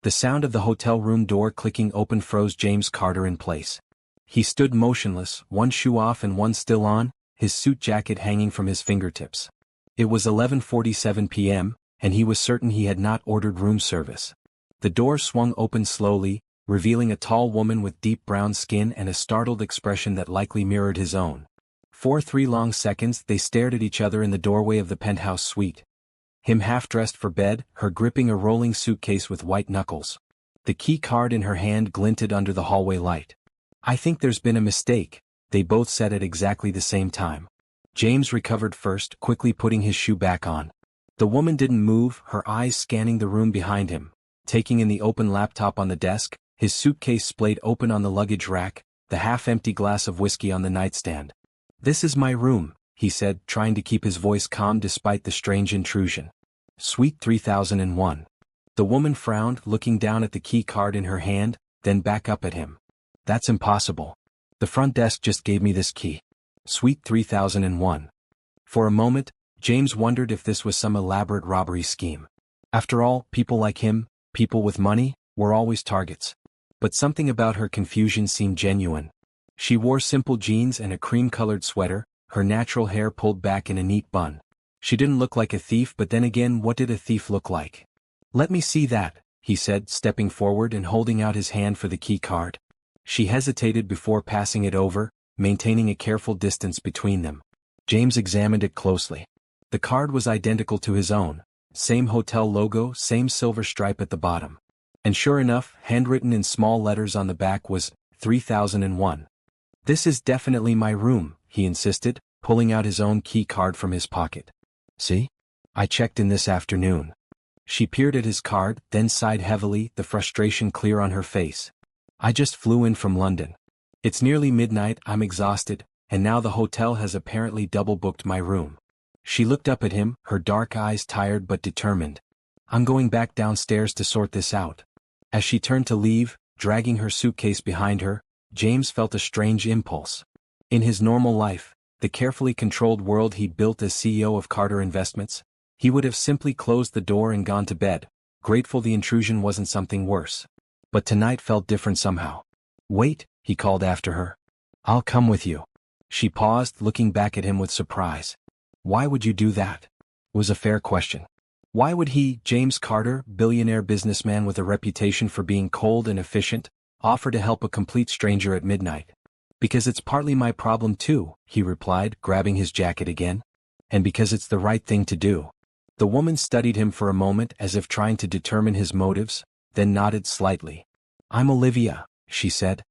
The sound of the hotel room door clicking open froze James Carter in place. He stood motionless, one shoe off and one still on, his suit jacket hanging from his fingertips. It was 11:47 p.m., and he was certain he had not ordered room service. The door swung open slowly, revealing a tall woman with deep brown skin and a startled expression that likely mirrored his own. For 3 long seconds they stared at each other in the doorway of the penthouse suite. Him half-dressed for bed, her gripping a rolling suitcase with white knuckles. The key card in her hand glinted under the hallway light. "I think there's been a mistake," they both said at exactly the same time. James recovered first, quickly putting his shoe back on. The woman didn't move, her eyes scanning the room behind him. Taking in the open laptop on the desk, his suitcase splayed open on the luggage rack, the half-empty glass of whiskey on the nightstand. "This is my room," he said, trying to keep his voice calm despite the strange intrusion. "Suite 3001. The woman frowned, looking down at the key card in her hand, then back up at him. "That's impossible. The front desk just gave me this key. Suite 3001. For a moment, James wondered if this was some elaborate robbery scheme. After all, people like him, people with money, were always targets. But something about her confusion seemed genuine. She wore simple jeans and a cream-colored sweater, her natural hair pulled back in a neat bun. She didn't look like a thief, but then again, what did a thief look like? "Let me see that," he said, stepping forward and holding out his hand for the key card. She hesitated before passing it over, maintaining a careful distance between them. James examined it closely. The card was identical to his own, same hotel logo, same silver stripe at the bottom. And sure enough, handwritten in small letters on the back was 3001. "This is definitely my room," he insisted, pulling out his own key card from his pocket. "See? I checked in this afternoon." She peered at his card, then sighed heavily, the frustration clear on her face. "I just flew in from London. It's nearly midnight, I'm exhausted, and now the hotel has apparently double-booked my room." She looked up at him, her dark eyes tired but determined. "I'm going back downstairs to sort this out." As she turned to leave, dragging her suitcase behind her, James felt a strange impulse. In his normal life, the carefully controlled world he'd built as CEO of Carter Investments, he would have simply closed the door and gone to bed, grateful the intrusion wasn't something worse. But tonight felt different somehow. "Wait," he called after her. "I'll come with you." She paused, looking back at him with surprise. "Why would you do that?" It was a fair question. Why would he, James Carter, billionaire businessman with a reputation for being cold and efficient, offer to help a complete stranger at midnight? "Because it's partly my problem too," he replied, grabbing his jacket again. "And because it's the right thing to do." The woman studied him for a moment as if trying to determine his motives, then nodded slightly. "I'm Olivia," she said.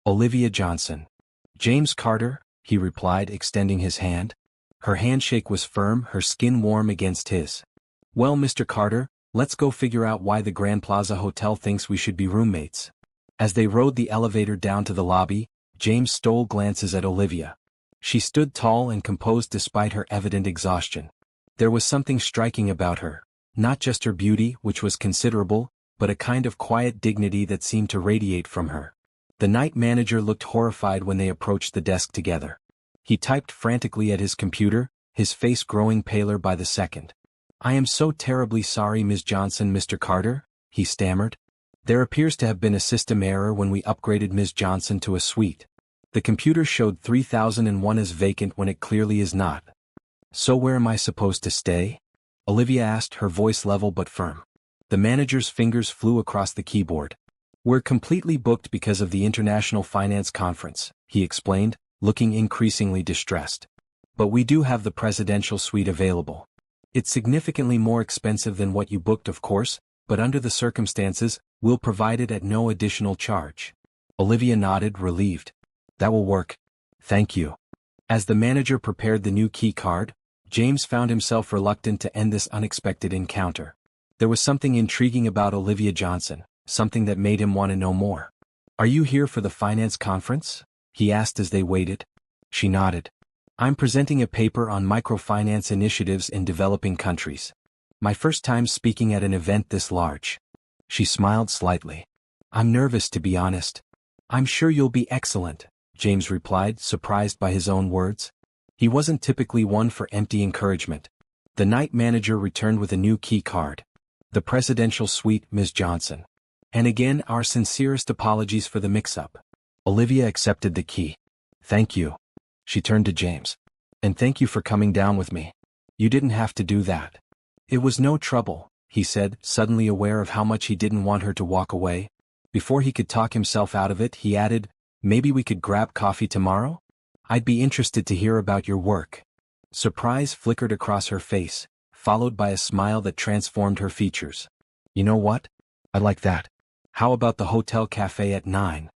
"Olivia Johnson." "James Carter," he replied, extending his hand. Her handshake was firm, her skin warm against his. "Well, Mr. Carter, let's go figure out why the Grand Plaza Hotel thinks we should be roommates." As they rode the elevator down to the lobby, James stole glances at Olivia. She stood tall and composed despite her evident exhaustion. There was something striking about her, not just her beauty, which was considerable, but a kind of quiet dignity that seemed to radiate from her. The night manager looked horrified when they approached the desk together. He typed frantically at his computer, his face growing paler by the second. "I am so terribly sorry, Ms. Johnson, Mr. Carter," he stammered. "There appears to have been a system error when we upgraded Ms. Johnson to a suite. The computer showed 3001 as vacant when it clearly is not." "So where am I supposed to stay?" Olivia asked, her voice level but firm. The manager's fingers flew across the keyboard. "We're completely booked because of the International Finance Conference," he explained, looking increasingly distressed. "But we do have the presidential suite available. It's significantly more expensive than what you booked, of course, but under the circumstances, we'll provide it at no additional charge." Olivia nodded, relieved. "That will work. Thank you." As the manager prepared the new key card, James found himself reluctant to end this unexpected encounter. There was something intriguing about Olivia Johnson, something that made him want to know more. "Are you here for the finance conference?" he asked as they waited. She nodded. "I'm presenting a paper on microfinance initiatives in developing countries. My first time speaking at an event this large." She smiled slightly. "I'm nervous, to be honest." "I'm sure you'll be excellent," James replied, surprised by his own words. He wasn't typically one for empty encouragement. The night manager returned with a new key card. "The presidential suite, Ms. Johnson." And again, our sincerest apologies for the mix-up. Olivia accepted the key. Thank you. She turned to James. And thank you for coming down with me. You didn't have to do that. It was no trouble, he said, suddenly aware of how much he didn't want her to walk away. Before he could talk himself out of it, he added, maybe we could grab coffee tomorrow? I'd be interested to hear about your work. Surprise flickered across her face, followed by a smile that transformed her features. You know what? I like that. How about the hotel cafe at 9?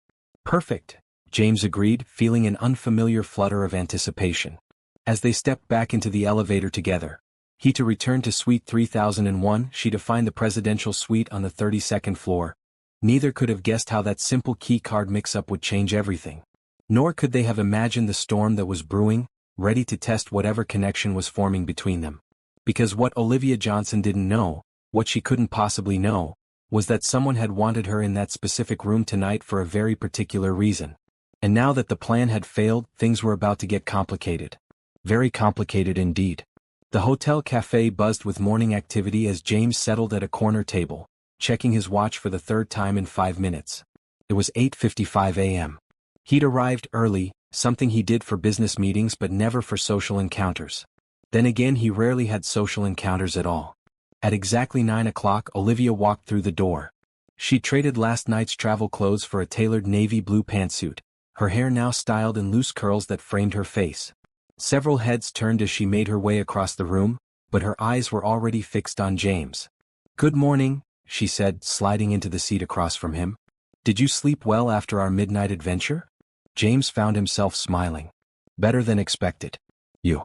Perfect, James agreed, feeling an unfamiliar flutter of anticipation. As they stepped back into the elevator together, he to return to suite 3001, she to find the presidential suite on the 32nd floor. Neither could have guessed how that simple key card mix-up would change everything. Nor could they have imagined the storm that was brewing, ready to test whatever connection was forming between them. Because what Olivia Johnson didn't know, what she couldn't possibly know, was that someone had wanted her in that specific room tonight for a very particular reason. And now that the plan had failed, things were about to get complicated. Very complicated indeed. The hotel cafe buzzed with morning activity as James settled at a corner table, checking his watch for the third time in 5 minutes. It was 8:55 a.m. He'd arrived early, something he did for business meetings but never for social encounters. Then again, he rarely had social encounters at all. At exactly 9 o'clock, Olivia walked through the door. She traded last night's travel clothes for a tailored navy blue pantsuit, her hair now styled in loose curls that framed her face. Several heads turned as she made her way across the room, but her eyes were already fixed on James. Good morning, she said, sliding into the seat across from him. Did you sleep well after our midnight adventure? James found himself smiling. Better than expected. You.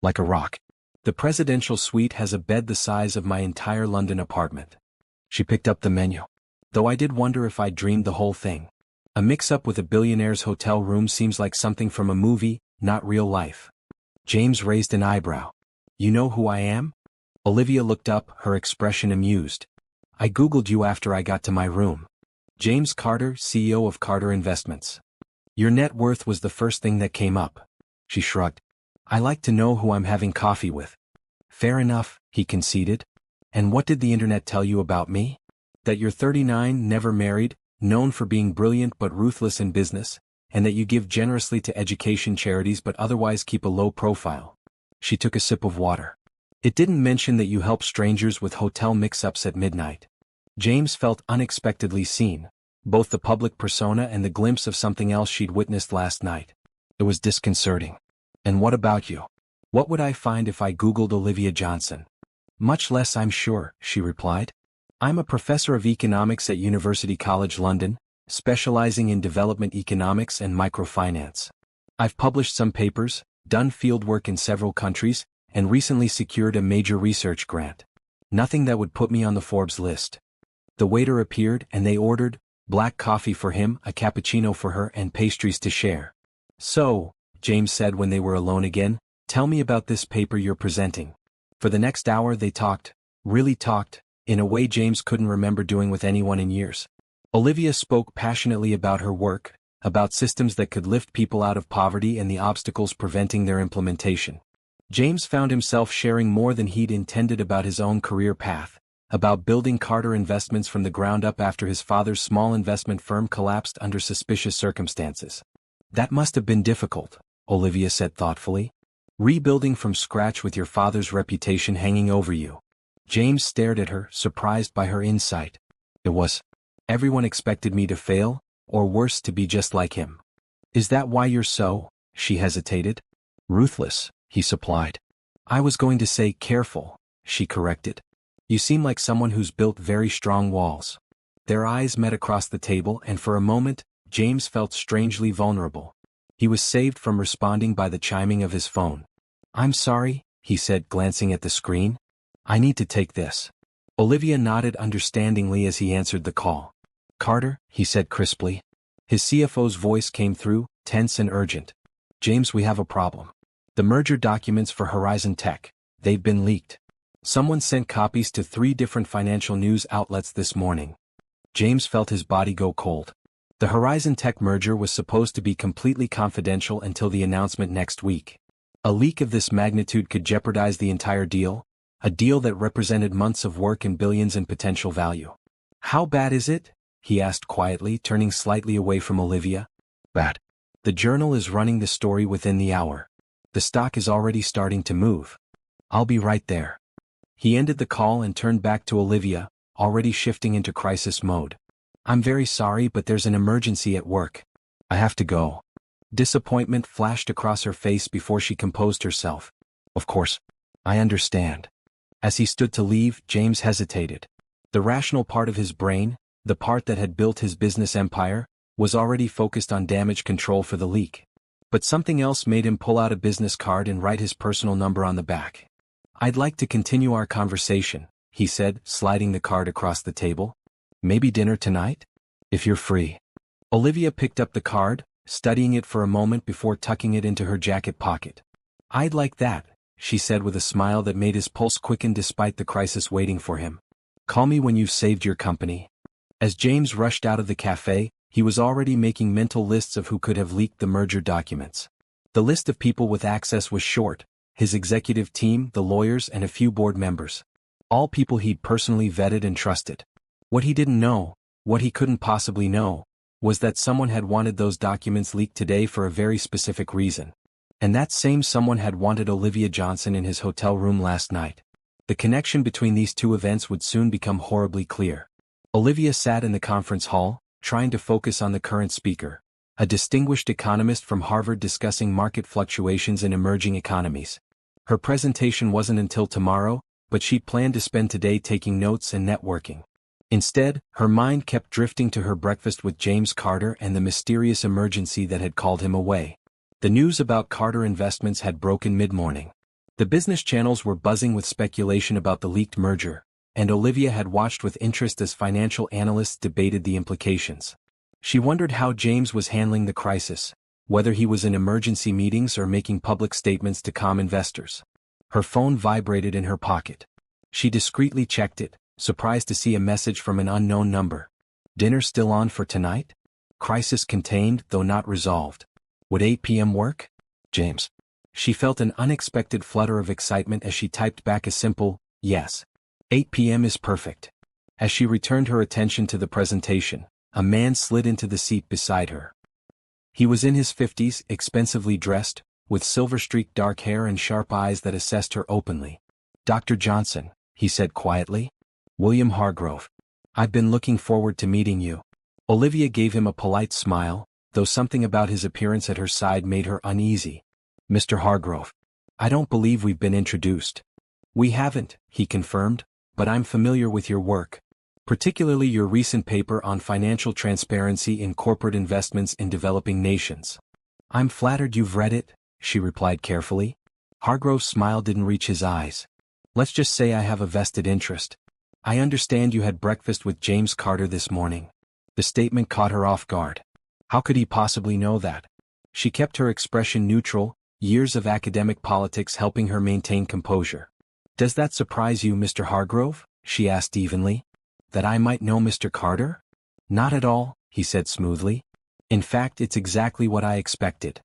Like a rock. The presidential suite has a bed the size of my entire London apartment. She picked up the menu. Though I did wonder if I'd dreamed the whole thing. A mix-up with a billionaire's hotel room seems like something from a movie, not real life. James raised an eyebrow. You know who I am? Olivia looked up, her expression amused. I googled you after I got to my room. James Carter, CEO of Carter Investments. Your net worth was the first thing that came up. She shrugged. I like to know who I'm having coffee with. Fair enough, he conceded. And what did the internet tell you about me? That you're 39, never married, known for being brilliant but ruthless in business, and that you give generously to education charities but otherwise keep a low profile. She took a sip of water. It didn't mention that you help strangers with hotel mix-ups at midnight. James felt unexpectedly seen, both the public persona and the glimpse of something else she'd witnessed last night. It was disconcerting. And what about you? What would I find if I googled Olivia Johnson? Much less, I'm sure, she replied. I'm a professor of economics at University College London, specializing in development economics and microfinance. I've published some papers, done fieldwork in several countries, and recently secured a major research grant. Nothing that would put me on the Forbes list. The waiter appeared and they ordered black coffee for him, a cappuccino for her, and pastries to share. So, James said when they were alone again, tell me about this paper you're presenting. For the next hour they talked, really talked, in a way James couldn't remember doing with anyone in years. Olivia spoke passionately about her work, about systems that could lift people out of poverty and the obstacles preventing their implementation. James found himself sharing more than he'd intended about his own career path, about building Carter Investments from the ground up after his father's small investment firm collapsed under suspicious circumstances. That must have been difficult, Olivia said thoughtfully. Rebuilding from scratch with your father's reputation hanging over you. James stared at her, surprised by her insight. It was. Everyone expected me to fail, or worse, to be just like him. Is that why you're so, she hesitated. Ruthless, he supplied. I was going to say careful, she corrected. You seem like someone who's built very strong walls. Their eyes met across the table and for a moment, James felt strangely vulnerable. He was saved from responding by the chiming of his phone. I'm sorry, he said, glancing at the screen. I need to take this. Olivia nodded understandingly as he answered the call. Carter, he said crisply. His CFO's voice came through, tense and urgent. James, we have a problem. The merger documents for Horizon Tech, they've been leaked. Someone sent copies to 3 different financial news outlets this morning. James felt his body go cold. The Horizon Tech merger was supposed to be completely confidential until the announcement next week. A leak of this magnitude could jeopardize the entire deal, a deal that represented months of work and billions in potential value. How bad is it? he asked quietly, turning slightly away from Olivia. Bad. The journal is running the story within the hour. The stock is already starting to move. I'll be right there. He ended the call and turned back to Olivia, already shifting into crisis mode. I'm very sorry, but there's an emergency at work. I have to go. Disappointment flashed across her face before she composed herself. Of course. I understand. As he stood to leave, James hesitated. The rational part of his brain, the part that had built his business empire, was already focused on damage control for the leak. But something else made him pull out a business card and write his personal number on the back. I'd like to continue our conversation, he said, sliding the card across the table. Maybe dinner tonight? If you're free. Olivia picked up the card, studying it for a moment before tucking it into her jacket pocket. I'd like that, she said with a smile that made his pulse quicken despite the crisis waiting for him. Call me when you've saved your company. As James rushed out of the cafe, he was already making mental lists of who could have leaked the merger documents. The list of people with access was short: his executive team, the lawyers, and a few board members. All people he'd personally vetted and trusted. What he didn't know, what he couldn't possibly know, was that someone had wanted those documents leaked today for a very specific reason. And that same someone had wanted Olivia Johnson in his hotel room last night. The connection between these two events would soon become horribly clear. Olivia sat in the conference hall, trying to focus on the current speaker, a distinguished economist from Harvard discussing market fluctuations in emerging economies. Her presentation wasn't until tomorrow, but she planned to spend today taking notes and networking. Instead, her mind kept drifting to her breakfast with James Carter and the mysterious emergency that had called him away. The news about Carter Investments had broken mid-morning. The business channels were buzzing with speculation about the leaked merger, and Olivia had watched with interest as financial analysts debated the implications. She wondered how James was handling the crisis, whether he was in emergency meetings or making public statements to calm investors. Her phone vibrated in her pocket. She discreetly checked it, surprised to see a message from an unknown number. Dinner still on for tonight? Crisis contained, though not resolved. Would 8 p.m. work? James. She felt an unexpected flutter of excitement as she typed back a simple, yes. 8 p.m. is perfect. As she returned her attention to the presentation, a man slid into the seat beside her. He was in his 50s, expensively dressed, with silver-streaked dark hair and sharp eyes that assessed her openly. Dr. Johnson, he said quietly. William Hargrove. I've been looking forward to meeting you. Olivia gave him a polite smile, though something about his appearance at her side made her uneasy. Mr. Hargrove. I don't believe we've been introduced. We haven't, he confirmed, but I'm familiar with your work, particularly your recent paper on financial transparency in corporate investments in developing nations. I'm flattered you've read it, she replied carefully. Hargrove's smile didn't reach his eyes. Let's just say I have a vested interest. I understand you had breakfast with James Carter this morning. The statement caught her off guard. How could he possibly know that? She kept her expression neutral, years of academic politics helping her maintain composure. Does that surprise you, Mr. Hargrove? She asked evenly. That I might know Mr. Carter? Not at all, he said smoothly. In fact, it's exactly what I expected.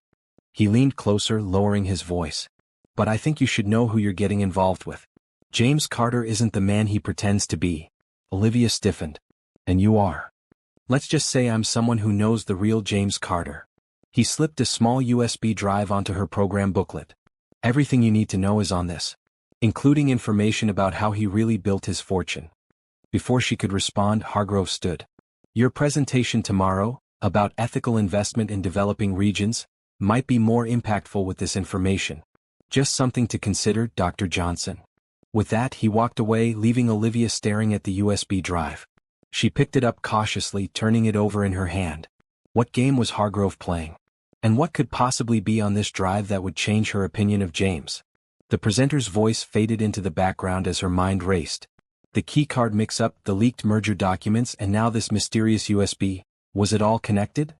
He leaned closer, lowering his voice. But I think you should know who you're getting involved with. James Carter isn't the man he pretends to be. Olivia stiffened. And you are. Let's just say I'm someone who knows the real James Carter. He slipped a small USB drive onto her program booklet. Everything you need to know is on this, including information about how he really built his fortune. Before she could respond, Hargrove stood. Your presentation tomorrow, about ethical investment in developing regions, might be more impactful with this information. Just something to consider, Dr. Johnson. With that, he walked away, leaving Olivia staring at the USB drive. She picked it up cautiously, turning it over in her hand. What game was Hargrove playing? And what could possibly be on this drive that would change her opinion of James? The presenter's voice faded into the background as her mind raced. The keycard mix-up, the leaked merger documents, and now this mysterious USB. Was it all connected?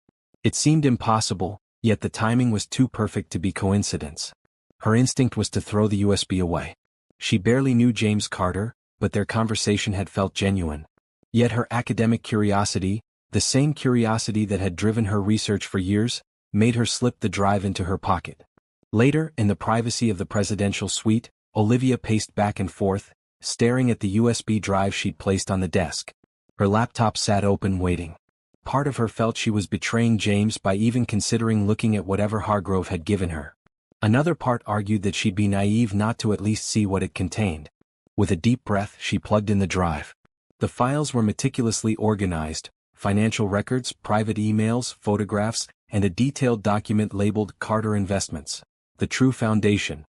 It seemed impossible, yet the timing was too perfect to be coincidence. Her instinct was to throw the USB away. She barely knew James Carter, but their conversation had felt genuine. Yet her academic curiosity, the same curiosity that had driven her research for years, made her slip the drive into her pocket. Later, in the privacy of the presidential suite, Olivia paced back and forth, staring at the USB drive she'd placed on the desk. Her laptop sat open waiting. Part of her felt she was betraying James by even considering looking at whatever Hargrove had given her. Another part argued that she'd be naive not to at least see what it contained. With a deep breath, she plugged in the drive. The files were meticulously organized: financial records, private emails, photographs, and a detailed document labeled Carter Investments, the true foundation.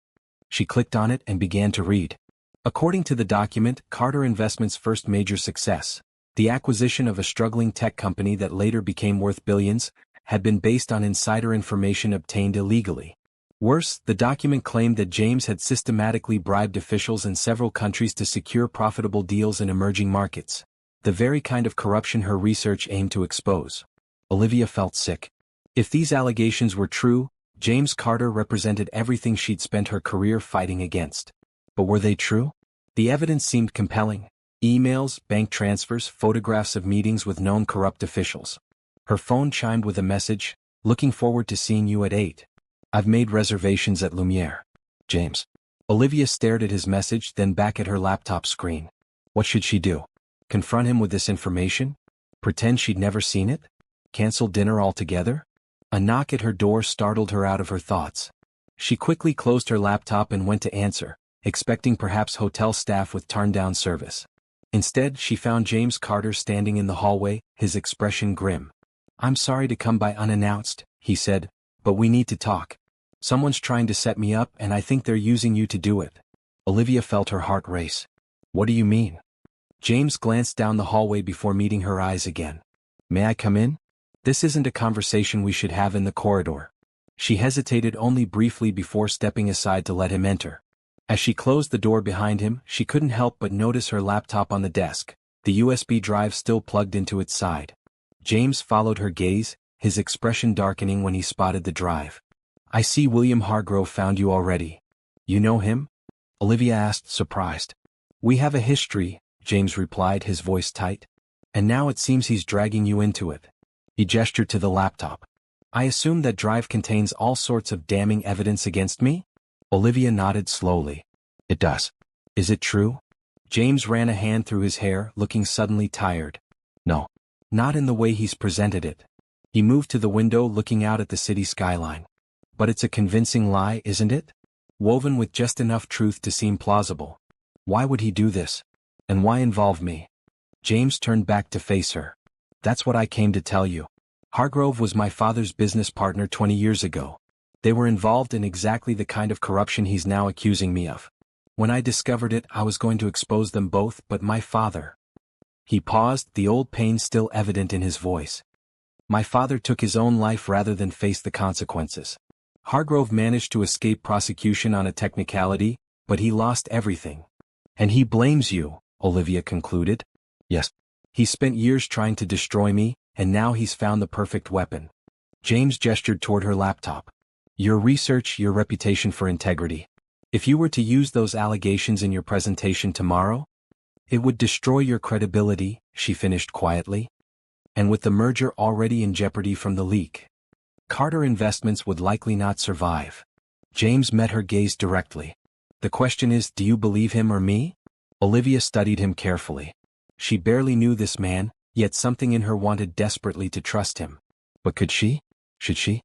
She clicked on it and began to read. According to the document, Carter Investments' first major success, the acquisition of a struggling tech company that later became worth billions, had been based on insider information obtained illegally. Worse, the document claimed that James had systematically bribed officials in several countries to secure profitable deals in emerging markets. The very kind of corruption her research aimed to expose. Olivia felt sick. If these allegations were true, James Carter represented everything she'd spent her career fighting against. But were they true? The evidence seemed compelling. Emails, bank transfers, photographs of meetings with known corrupt officials. Her phone chimed with a message: "Looking forward to seeing you at 8. I've made reservations at Lumiere. James." Olivia stared at his message, then back at her laptop screen. What should she do? Confront him with this information? Pretend she'd never seen it? Cancel dinner altogether? A knock at her door startled her out of her thoughts. She quickly closed her laptop and went to answer, expecting perhaps hotel staff with turned-down service. Instead, she found James Carter standing in the hallway, his expression grim. "I'm sorry to come by unannounced," he said, "but we need to talk. Someone's trying to set me up and I think they're using you to do it." Olivia felt her heart race. "What do you mean?" James glanced down the hallway before meeting her eyes again. "May I come in? This isn't a conversation we should have in the corridor." She hesitated only briefly before stepping aside to let him enter. As she closed the door behind him, she couldn't help but notice her laptop on the desk, the USB drive still plugged into its side. James followed her gaze, his expression darkening when he spotted the drive. "I see William Hargrove found you already. You know him?" Olivia asked, surprised. "We have a history," James replied, his voice tight. "And now it seems he's dragging you into it." He gestured to the laptop. "I assume that drive contains all sorts of damning evidence against me?" Olivia nodded slowly. "It does. Is it true?" James ran a hand through his hair, looking suddenly tired. "No. Not in the way he's presented it." He moved to the window, looking out at the city skyline. "But it's a convincing lie, isn't it? Woven with just enough truth to seem plausible. Why would he do this? And why involve me?" James turned back to face her. "That's what I came to tell you. Hargrove was my father's business partner 20 years ago. They were involved in exactly the kind of corruption he's now accusing me of. When I discovered it, I was going to expose them both, but my father—" He paused, the old pain still evident in his voice. "My father took his own life rather than face the consequences. Hargrove managed to escape prosecution on a technicality, but he lost everything. And he blames you," Olivia concluded. "Yes. He spent years trying to destroy me, and now he's found the perfect weapon." James gestured toward her laptop. "Your research, your reputation for integrity. If you were to use those allegations in your presentation tomorrow, it would destroy your credibility," she finished quietly. "And with the merger already in jeopardy from the leak, Carter Investments would likely not survive." James met her gaze directly. "The question is, do you believe him or me?" Olivia studied him carefully. She barely knew this man, yet something in her wanted desperately to trust him. But could she? Should she?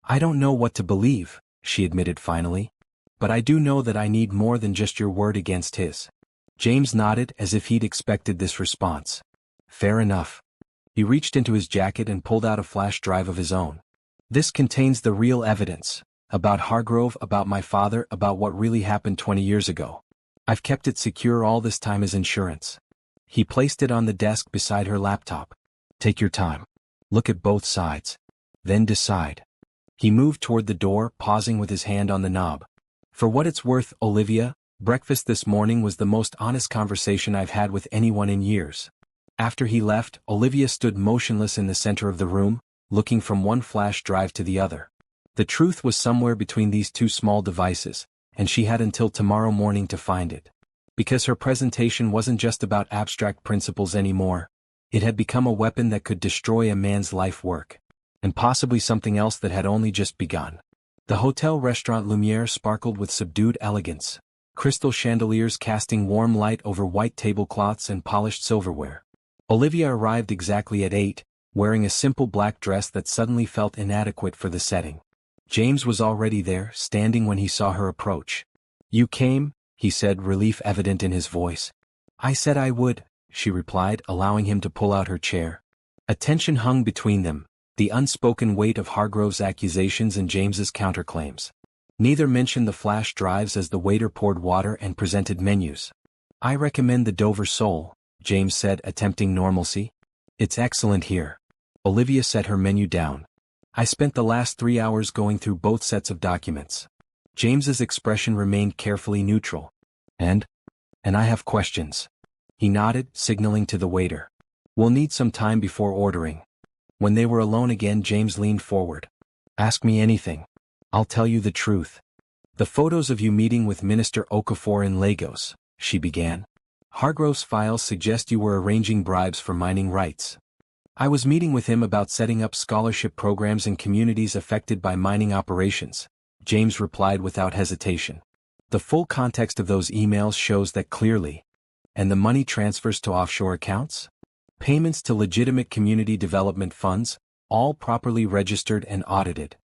"I don't know what to believe," she admitted finally. "But I do know that I need more than just your word against his." James nodded as if he'd expected this response. "Fair enough." He reached into his jacket and pulled out a flash drive of his own. "This contains the real evidence. About Hargrove, about my father, about what really happened 20 years ago. I've kept it secure all this time as insurance." He placed it on the desk beside her laptop. "Take your time. Look at both sides. Then decide." He moved toward the door, pausing with his hand on the knob. "For what it's worth, Olivia, breakfast this morning was the most honest conversation I've had with anyone in years." After he left, Olivia stood motionless in the center of the room, looking from one flash drive to the other. The truth was somewhere between these two small devices, and she had until tomorrow morning to find it. Because her presentation wasn't just about abstract principles anymore. It had become a weapon that could destroy a man's life work. And possibly something else that had only just begun. The hotel restaurant Lumiere sparkled with subdued elegance. Crystal chandeliers casting warm light over white tablecloths and polished silverware. Olivia arrived exactly at 8, wearing a simple black dress that suddenly felt inadequate for the setting. James was already there, standing when he saw her approach. "You came," he said, relief evident in his voice. "I said I would," she replied, allowing him to pull out her chair. A tension hung between them, the unspoken weight of Hargrove's accusations and James's counterclaims. Neither mentioned the flash drives as the waiter poured water and presented menus. "I recommend the Dover Sole," James said, attempting normalcy. "It's excellent here." Olivia set her menu down. "I spent the last 3 hours going through both sets of documents." James's expression remained carefully neutral. And I have questions." He nodded, signaling to the waiter. "We'll need some time before ordering." When they were alone again, James leaned forward. "Ask me anything. I'll tell you the truth." "The photos of you meeting with Minister Okafor in Lagos," she began. "Hargrove's files suggest you were arranging bribes for mining rights." "I was meeting with him about setting up scholarship programs in communities affected by mining operations," James replied without hesitation. "The full context of those emails shows that clearly. And the money transfers to offshore accounts? Payments to legitimate community development funds, all properly registered and audited."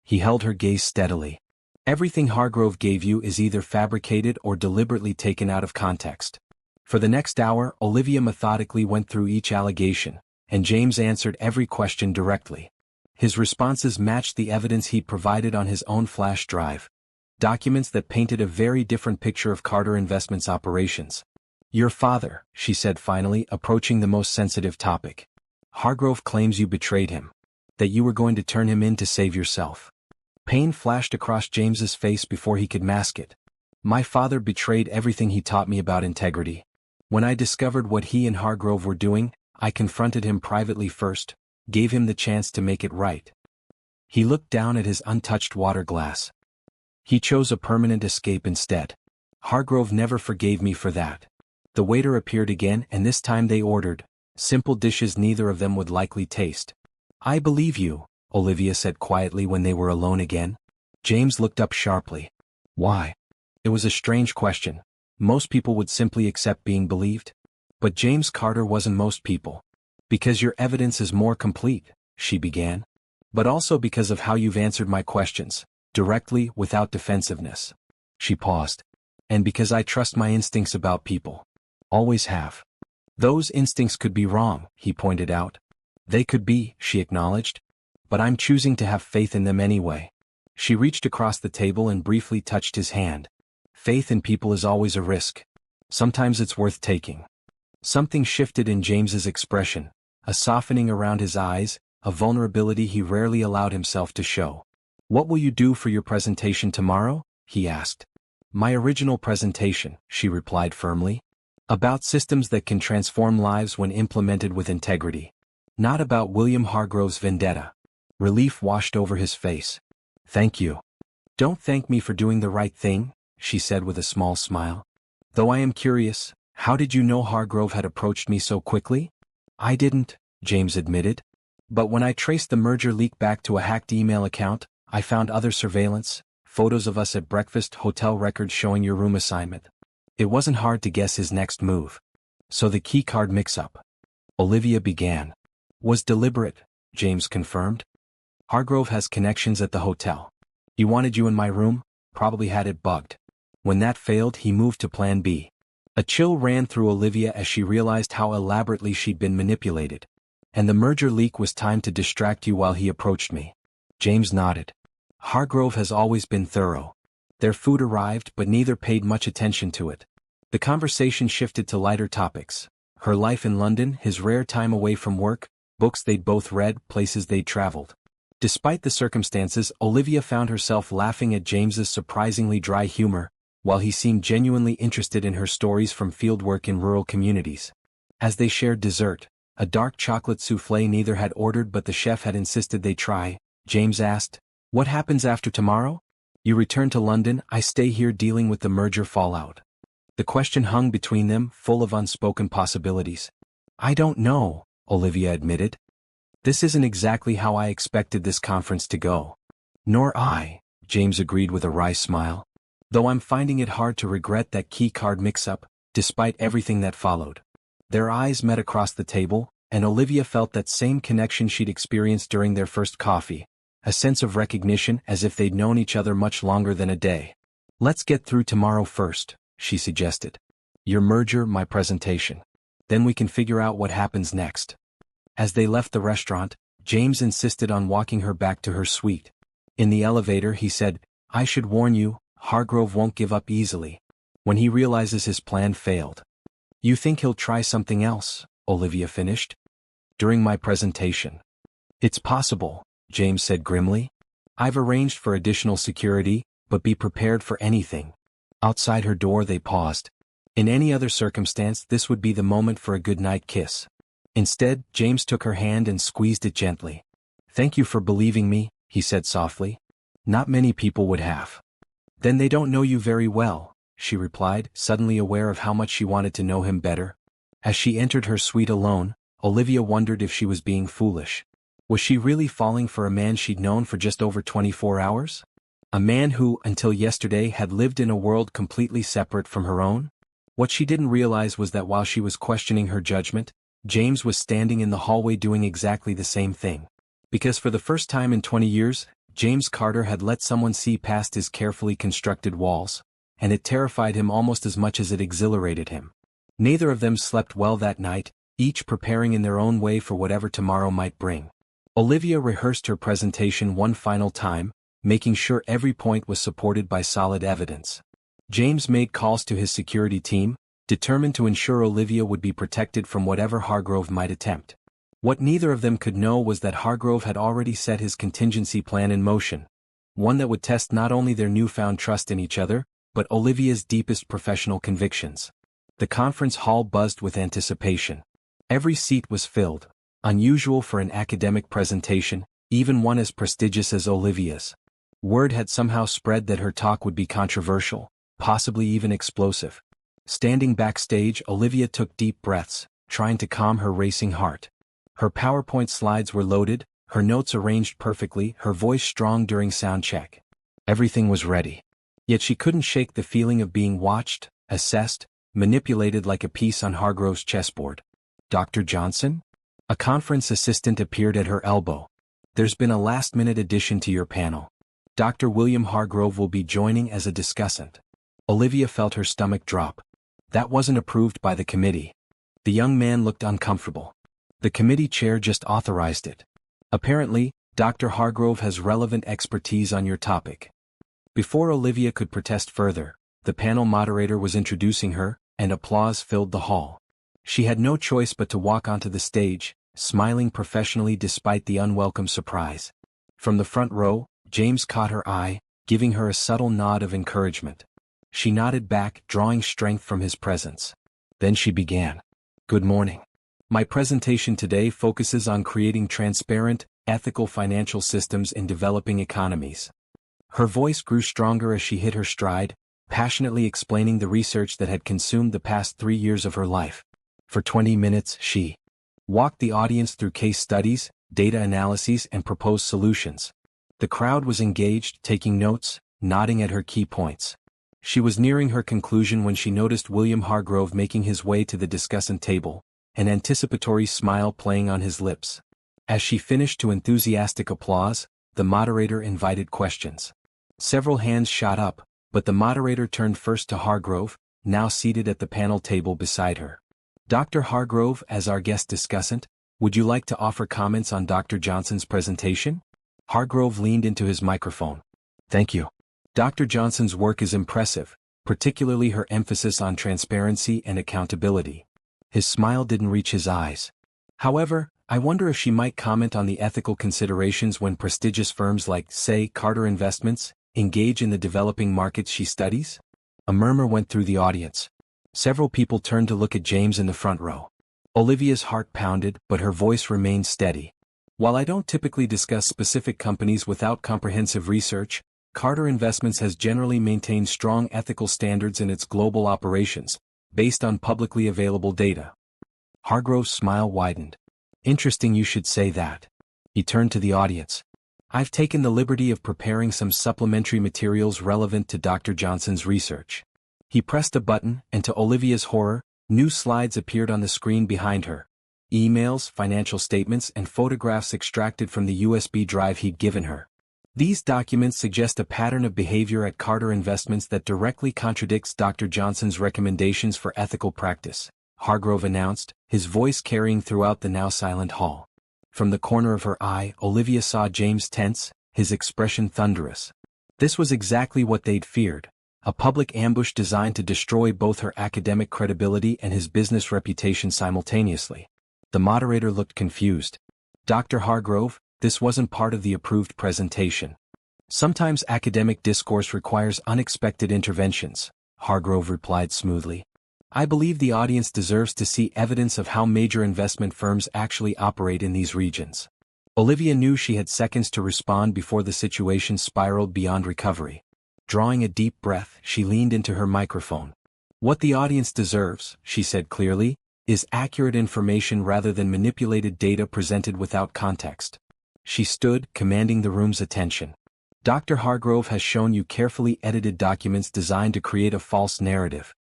He held her gaze steadily. "Everything Hargrove gave you is either fabricated or deliberately taken out of context." For the next hour, Olivia methodically went through each allegation, and James answered every question directly. His responses matched the evidence he'd provided on his own flash drive. Documents that painted a very different picture of Carter Investments' operations. "Your father," she said finally, approaching the most sensitive topic. "Hargrove claims you betrayed him. That you were going to turn him in to save yourself." Pain flashed across James's face before he could mask it. "My father betrayed everything he taught me about integrity. When I discovered what he and Hargrove were doing, I confronted him privately first, gave him the chance to make it right." He looked down at his untouched water glass. "He chose a permanent escape instead. Hargrove never forgave me for that." The waiter appeared again, and this time they ordered simple dishes neither of them would likely taste. "I believe you," Olivia said quietly when they were alone again. James looked up sharply. "Why?" It was a strange question. Most people would simply accept being believed. But James Carter wasn't most people. "Because your evidence is more complete," she began. "But also because of how you've answered my questions, directly, without defensiveness." She paused. "And because I trust my instincts about people. Always have." "Those instincts could be wrong," he pointed out. "They could be," she acknowledged. "But I'm choosing to have faith in them anyway." She reached across the table and briefly touched his hand. "Faith in people is always a risk. Sometimes it's worth taking." Something shifted in James's expression, a softening around his eyes, a vulnerability he rarely allowed himself to show. "What will you do for your presentation tomorrow?" he asked. "My original presentation," she replied firmly. "About systems that can transform lives when implemented with integrity. Not about William Hargrove's vendetta." Relief washed over his face. "Thank you." "Don't thank me for doing the right thing," she said with a small smile. "Though I am curious, how did you know Hargrove had approached me so quickly?" "I didn't," James admitted. "But when I traced the merger leak back to a hacked email account, I found other surveillance, photos of us at breakfast, hotel records showing your room assignment. It wasn't hard to guess his next move. So the key card mix-up," Olivia began, "was deliberate," James confirmed. "Hargrove has connections at the hotel. He wanted you in my room, probably had it bugged. When that failed, he moved to Plan B." A chill ran through Olivia as she realized how elaborately she'd been manipulated. "And the merger leak was timed to distract you while he approached me." James nodded. "Hargrove has always been thorough." Their food arrived, but neither paid much attention to it. The conversation shifted to lighter topics. Her life in London, his rare time away from work, books they'd both read, places they'd traveled. Despite the circumstances, Olivia found herself laughing at James's surprisingly dry humor, while he seemed genuinely interested in her stories from fieldwork in rural communities. As they shared dessert, a dark chocolate soufflé neither had ordered but the chef had insisted they try, James asked, "What happens after tomorrow?" "You return to London, I stay here dealing with the merger fallout." The question hung between them, full of unspoken possibilities. "I don't know," Olivia admitted. "This isn't exactly how I expected this conference to go." "Nor I," James agreed with a wry smile. "Though I'm finding it hard to regret that key card mix-up, despite everything that followed." Their eyes met across the table, and Olivia felt that same connection she'd experienced during their first coffee, a sense of recognition as if they'd known each other much longer than a day. "Let's get through tomorrow first," she suggested. "Your merger, my presentation. Then we can figure out what happens next." As they left the restaurant, James insisted on walking her back to her suite. In the elevator he said, "I should warn you, Hargrove won't give up easily. When he realizes his plan failed." "You think he'll try something else?" Olivia finished. "During my presentation." "It's possible," James said grimly. "I've arranged for additional security, but be prepared for anything." Outside her door they paused. In any other circumstance this would be the moment for a goodnight kiss. Instead, James took her hand and squeezed it gently. "Thank you for believing me," he said softly. "Not many people would have." "Then they don't know you very well," she replied, suddenly aware of how much she wanted to know him better. As she entered her suite alone, Olivia wondered if she was being foolish. Was she really falling for a man she'd known for just over 24 hours? A man who, until yesterday, had lived in a world completely separate from her own? What she didn't realize was that while she was questioning her judgment, James was standing in the hallway doing exactly the same thing. Because for the first time in 20 years, James Carter had let someone see past his carefully constructed walls, and it terrified him almost as much as it exhilarated him. Neither of them slept well that night, each preparing in their own way for whatever tomorrow might bring. Olivia rehearsed her presentation one final time, making sure every point was supported by solid evidence. James made calls to his security team, determined to ensure Olivia would be protected from whatever Hargrove might attempt. What neither of them could know was that Hargrove had already set his contingency plan in motion, one that would test not only their newfound trust in each other, but Olivia's deepest professional convictions. The conference hall buzzed with anticipation. Every seat was filled, unusual for an academic presentation, even one as prestigious as Olivia's. Word had somehow spread that her talk would be controversial, possibly even explosive. Standing backstage, Olivia took deep breaths, trying to calm her racing heart. Her PowerPoint slides were loaded, her notes arranged perfectly, her voice strong during sound check. Everything was ready. Yet she couldn't shake the feeling of being watched, assessed, manipulated like a piece on Hargrove's chessboard. "Dr. Johnson?" A conference assistant appeared at her elbow. "There's been a last-minute addition to your panel. Dr. William Hargrove will be joining as a discussant." Olivia felt her stomach drop. That wasn't approved by the committee. The young man looked uncomfortable. The committee chair just authorized it. "Apparently, Dr. Hargrove has relevant expertise on your topic." Before Olivia could protest further, the panel moderator was introducing her, and applause filled the hall. She had no choice but to walk onto the stage, smiling professionally despite the unwelcome surprise. From the front row, James caught her eye, giving her a subtle nod of encouragement. She nodded back, drawing strength from his presence. Then she began. "Good morning. My presentation today focuses on creating transparent, ethical financial systems in developing economies." Her voice grew stronger as she hit her stride, passionately explaining the research that had consumed the past 3 years of her life. For 20 minutes, she walked the audience through case studies, data analyses, and proposed solutions. The crowd was engaged, taking notes, nodding at her key points. She was nearing her conclusion when she noticed William Hargrove making his way to the discussant table, an anticipatory smile playing on his lips. As she finished to enthusiastic applause, the moderator invited questions. Several hands shot up, but the moderator turned first to Hargrove, now seated at the panel table beside her. "Dr. Hargrove, as our guest discussant, would you like to offer comments on Dr. Johnson's presentation?" Hargrove leaned into his microphone. "Thank you. Dr. Johnson's work is impressive, particularly her emphasis on transparency and accountability." His smile didn't reach his eyes. "However, I wonder if she might comment on the ethical considerations when prestigious firms like, say, Carter Investments, engage in the developing markets she studies?" A murmur went through the audience. Several people turned to look at James in the front row. Olivia's heart pounded, but her voice remained steady. "While I don't typically discuss specific companies without comprehensive research, Carter Investments has generally maintained strong ethical standards in its global operations, based on publicly available data." Hargrove's smile widened. "Interesting you should say that." He turned to the audience. "I've taken the liberty of preparing some supplementary materials relevant to Dr. Johnson's research." He pressed a button, and to Olivia's horror, New slides appeared on the screen behind her. Emails, financial statements, and photographs extracted from the USB drive he'd given her. These documents suggest a pattern of behavior at Carter Investments that directly contradicts Dr. Johnson's recommendations for ethical practice, Hargrove announced, his voice carrying throughout the now silent hall. From the corner of her eye, Olivia saw James tense, his expression thunderous. This was exactly what they'd feared. A public ambush designed to destroy both her academic credibility and his business reputation simultaneously. The moderator looked confused. Dr. Hargrove, this wasn't part of the approved presentation. Sometimes academic discourse requires unexpected interventions, Hargrove replied smoothly. I believe the audience deserves to see evidence of how major investment firms actually operate in these regions. Olivia knew she had seconds to respond before the situation spiraled beyond recovery. Drawing a deep breath, she leaned into her microphone. What the audience deserves, she said clearly, is accurate information rather than manipulated data presented without context. She stood, commanding the room's attention. Dr. Hargrove has shown you carefully edited documents designed to create a false narrative.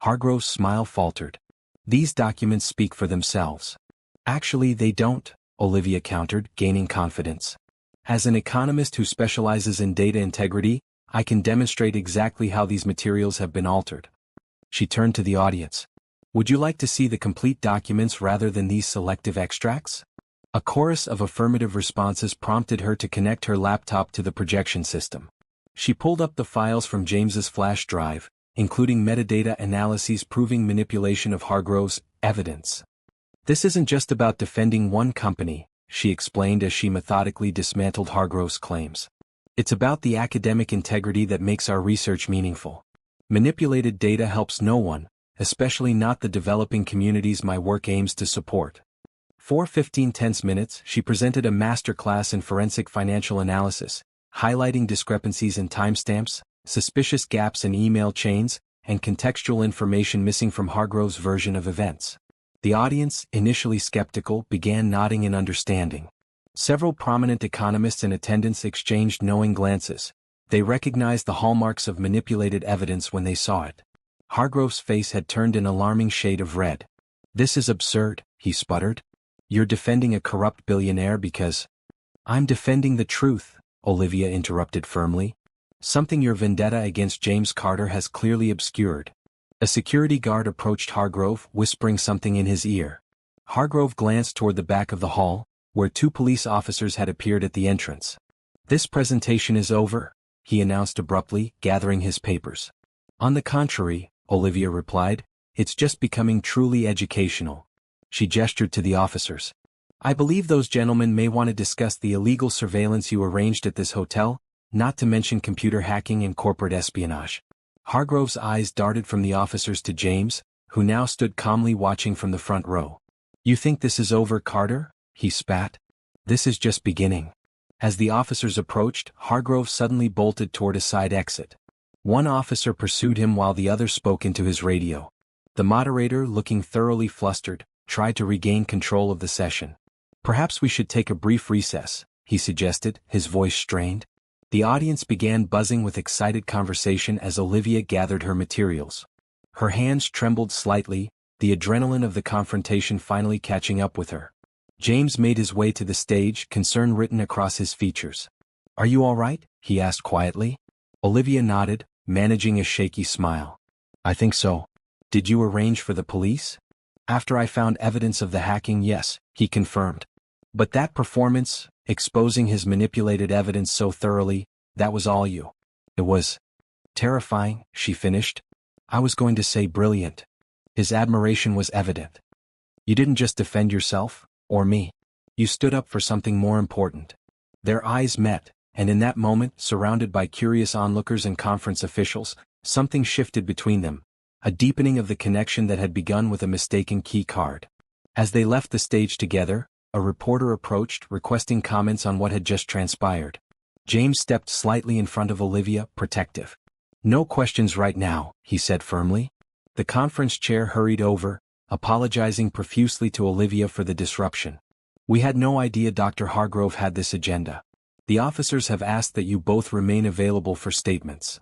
Hargrove's smile faltered. These documents speak for themselves. Actually, they don't, Olivia countered, gaining confidence. As an economist who specializes in data integrity, I can demonstrate exactly how these materials have been altered. She turned to the audience. Would you like to see the complete documents rather than these selective extracts? A chorus of affirmative responses prompted her to connect her laptop to the projection system. She pulled up the files from James's flash drive, including metadata analyses proving manipulation of Hargrove's evidence. This isn't just about defending one company, she explained as she methodically dismantled Hargrove's claims. It's about the academic integrity that makes our research meaningful. Manipulated data helps no one, especially not the developing communities my work aims to support. For 15 tense minutes, she presented a masterclass in forensic financial analysis, highlighting discrepancies in timestamps, suspicious gaps in email chains, and contextual information missing from Hargrove's version of events. The audience, initially skeptical, began nodding in understanding. Several prominent economists in attendance exchanged knowing glances. They recognized the hallmarks of manipulated evidence when they saw it. Hargrove's face had turned an alarming shade of red. This is absurd, he sputtered. You're defending a corrupt billionaire because... I'm defending the truth, Olivia interrupted firmly. Something your vendetta against James Carter has clearly obscured. A security guard approached Hargrove, whispering something in his ear. Hargrove glanced toward the back of the hall, where 2 police officers had appeared at the entrance. This presentation is over, he announced abruptly, gathering his papers. On the contrary, Olivia replied, it's just becoming truly educational. She gestured to the officers. I believe those gentlemen may want to discuss the illegal surveillance you arranged at this hotel, not to mention computer hacking and corporate espionage. Hargrove's eyes darted from the officers to James, who now stood calmly watching from the front row. You think this is over, Carter? He spat. This is just beginning. As the officers approached, Hargrove suddenly bolted toward a side exit. One officer pursued him while the other spoke into his radio. The moderator, looking thoroughly flustered, tried to regain control of the session. Perhaps we should take a brief recess, he suggested, his voice strained. The audience began buzzing with excited conversation as Olivia gathered her materials. Her hands trembled slightly, the adrenaline of the confrontation finally catching up with her. James made his way to the stage, concern written across his features. Are you all right? He asked quietly. Olivia nodded, managing a shaky smile. I think so. Did you arrange for the police? After I found evidence of the hacking, yes, he confirmed. But that performance, exposing his manipulated evidence so thoroughly, that was all you. It was terrifying, she finished. I was going to say brilliant. His admiration was evident. You didn't just defend yourself, or me. You stood up for something more important. Their eyes met, and in that moment, surrounded by curious onlookers and conference officials, something shifted between them, a deepening of the connection that had begun with a mistaken key card. As they left the stage together, a reporter approached, requesting comments on what had just transpired. James stepped slightly in front of Olivia, protective. No questions right now, he said firmly. The conference chair hurried over, apologizing profusely to Olivia for the disruption. We had no idea Dr. Hargrove had this agenda. The officers have asked that you both remain available for statements.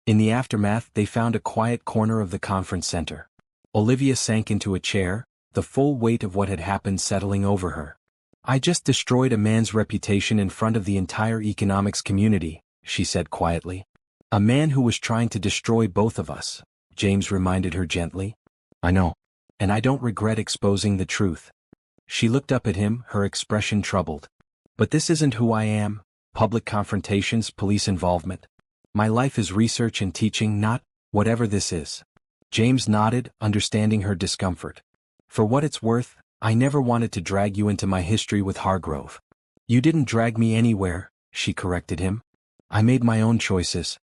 In the aftermath, they found a quiet corner of the conference center. Olivia sank into a chair, the full weight of what had happened settling over her. I just destroyed a man's reputation in front of the entire economics community, she said quietly. A man who was trying to destroy both of us, James reminded her gently. I know. And I don't regret exposing the truth. She looked up at him, her expression troubled. But this isn't who I am, public confrontations, police involvement. My life is research and teaching, not whatever this is. James nodded, understanding her discomfort. For what it's worth, I never wanted to drag you into my history with Hargrove. You didn't drag me anywhere, she corrected him. I made my own choices.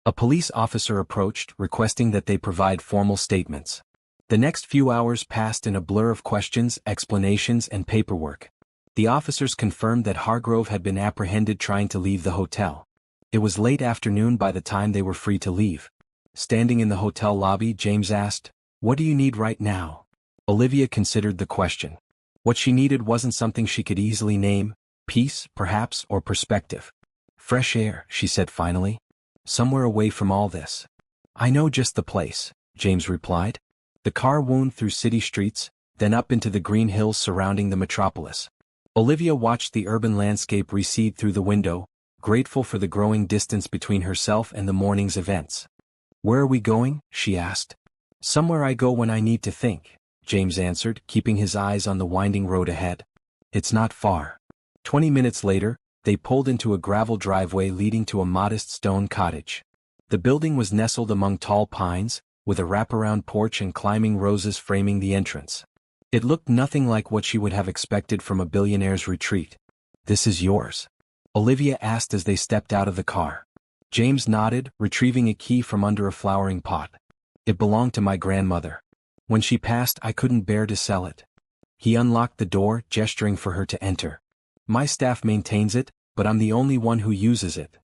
A police officer approached, requesting that they provide formal statements. The next few hours passed in a blur of questions, explanations, and paperwork. The officers confirmed that Hargrove had been apprehended trying to leave the hotel. It was late afternoon by the time they were free to leave. Standing in the hotel lobby, James asked, "What do you need right now?" Olivia considered the question. What she needed wasn't something she could easily name, peace, perhaps, or perspective. Fresh air, she said finally. Somewhere away from all this. I know just the place, James replied. The car wound through city streets, then up into the green hills surrounding the metropolis. Olivia watched the urban landscape recede through the window, grateful for the growing distance between herself and the morning's events. Where are we going? She asked. Somewhere I go when I need to think, James answered, keeping his eyes on the winding road ahead. It's not far. 20 minutes later, they pulled into a gravel driveway leading to a modest stone cottage. The building was nestled among tall pines, with a wraparound porch and climbing roses framing the entrance. It looked nothing like what she would have expected from a billionaire's retreat. This is yours? Olivia asked as they stepped out of the car. James nodded, retrieving a key from under a flowering pot. It belonged to my grandmother. When she passed, I couldn't bear to sell it. He unlocked the door, gesturing for her to enter. My staff maintains it, but I'm the only one who uses it.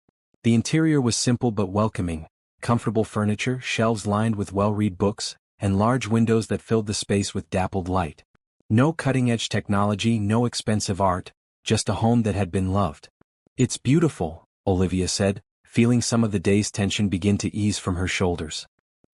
The interior was simple but welcoming, comfortable furniture, shelves lined with well-read books, and large windows that filled the space with dappled light. No cutting-edge technology, no expensive art, just a home that had been loved. It's beautiful, Olivia said, feeling some of the day's tension begin to ease from her shoulders.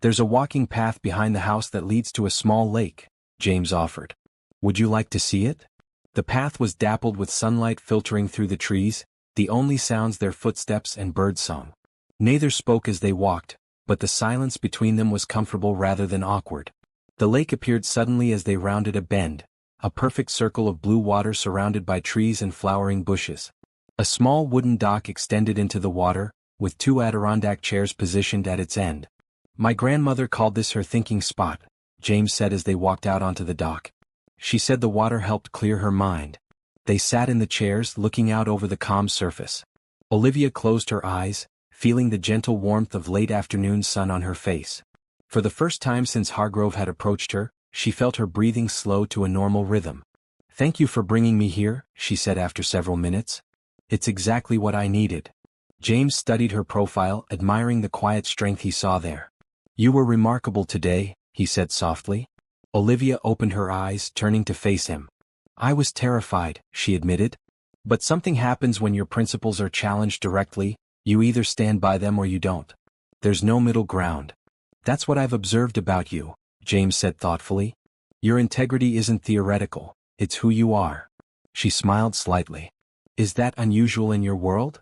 There's a walking path behind the house that leads to a small lake, James offered. Would you like to see it? The path was dappled with sunlight filtering through the trees, the only sounds their footsteps and birdsong. Neither spoke as they walked, but the silence between them was comfortable rather than awkward. The lake appeared suddenly as they rounded a bend, a perfect circle of blue water surrounded by trees and flowering bushes. A small wooden dock extended into the water, with 2 Adirondack chairs positioned at its end. My grandmother called this her thinking spot, James said as they walked out onto the dock. She said the water helped clear her mind. They sat in the chairs, looking out over the calm surface. Olivia closed her eyes, feeling the gentle warmth of late afternoon sun on her face. For the first time since Hargrove had approached her, she felt her breathing slow to a normal rhythm. Thank you for bringing me here, she said after several minutes. It's exactly what I needed. James studied her profile, admiring the quiet strength he saw there. You were remarkable today, he said softly. Olivia opened her eyes, turning to face him. I was terrified, she admitted. But something happens when your principles are challenged directly, you either stand by them or you don't. There's no middle ground. That's what I've observed about you, James said thoughtfully. Your integrity isn't theoretical, it's who you are. She smiled slightly. Is that unusual in your world?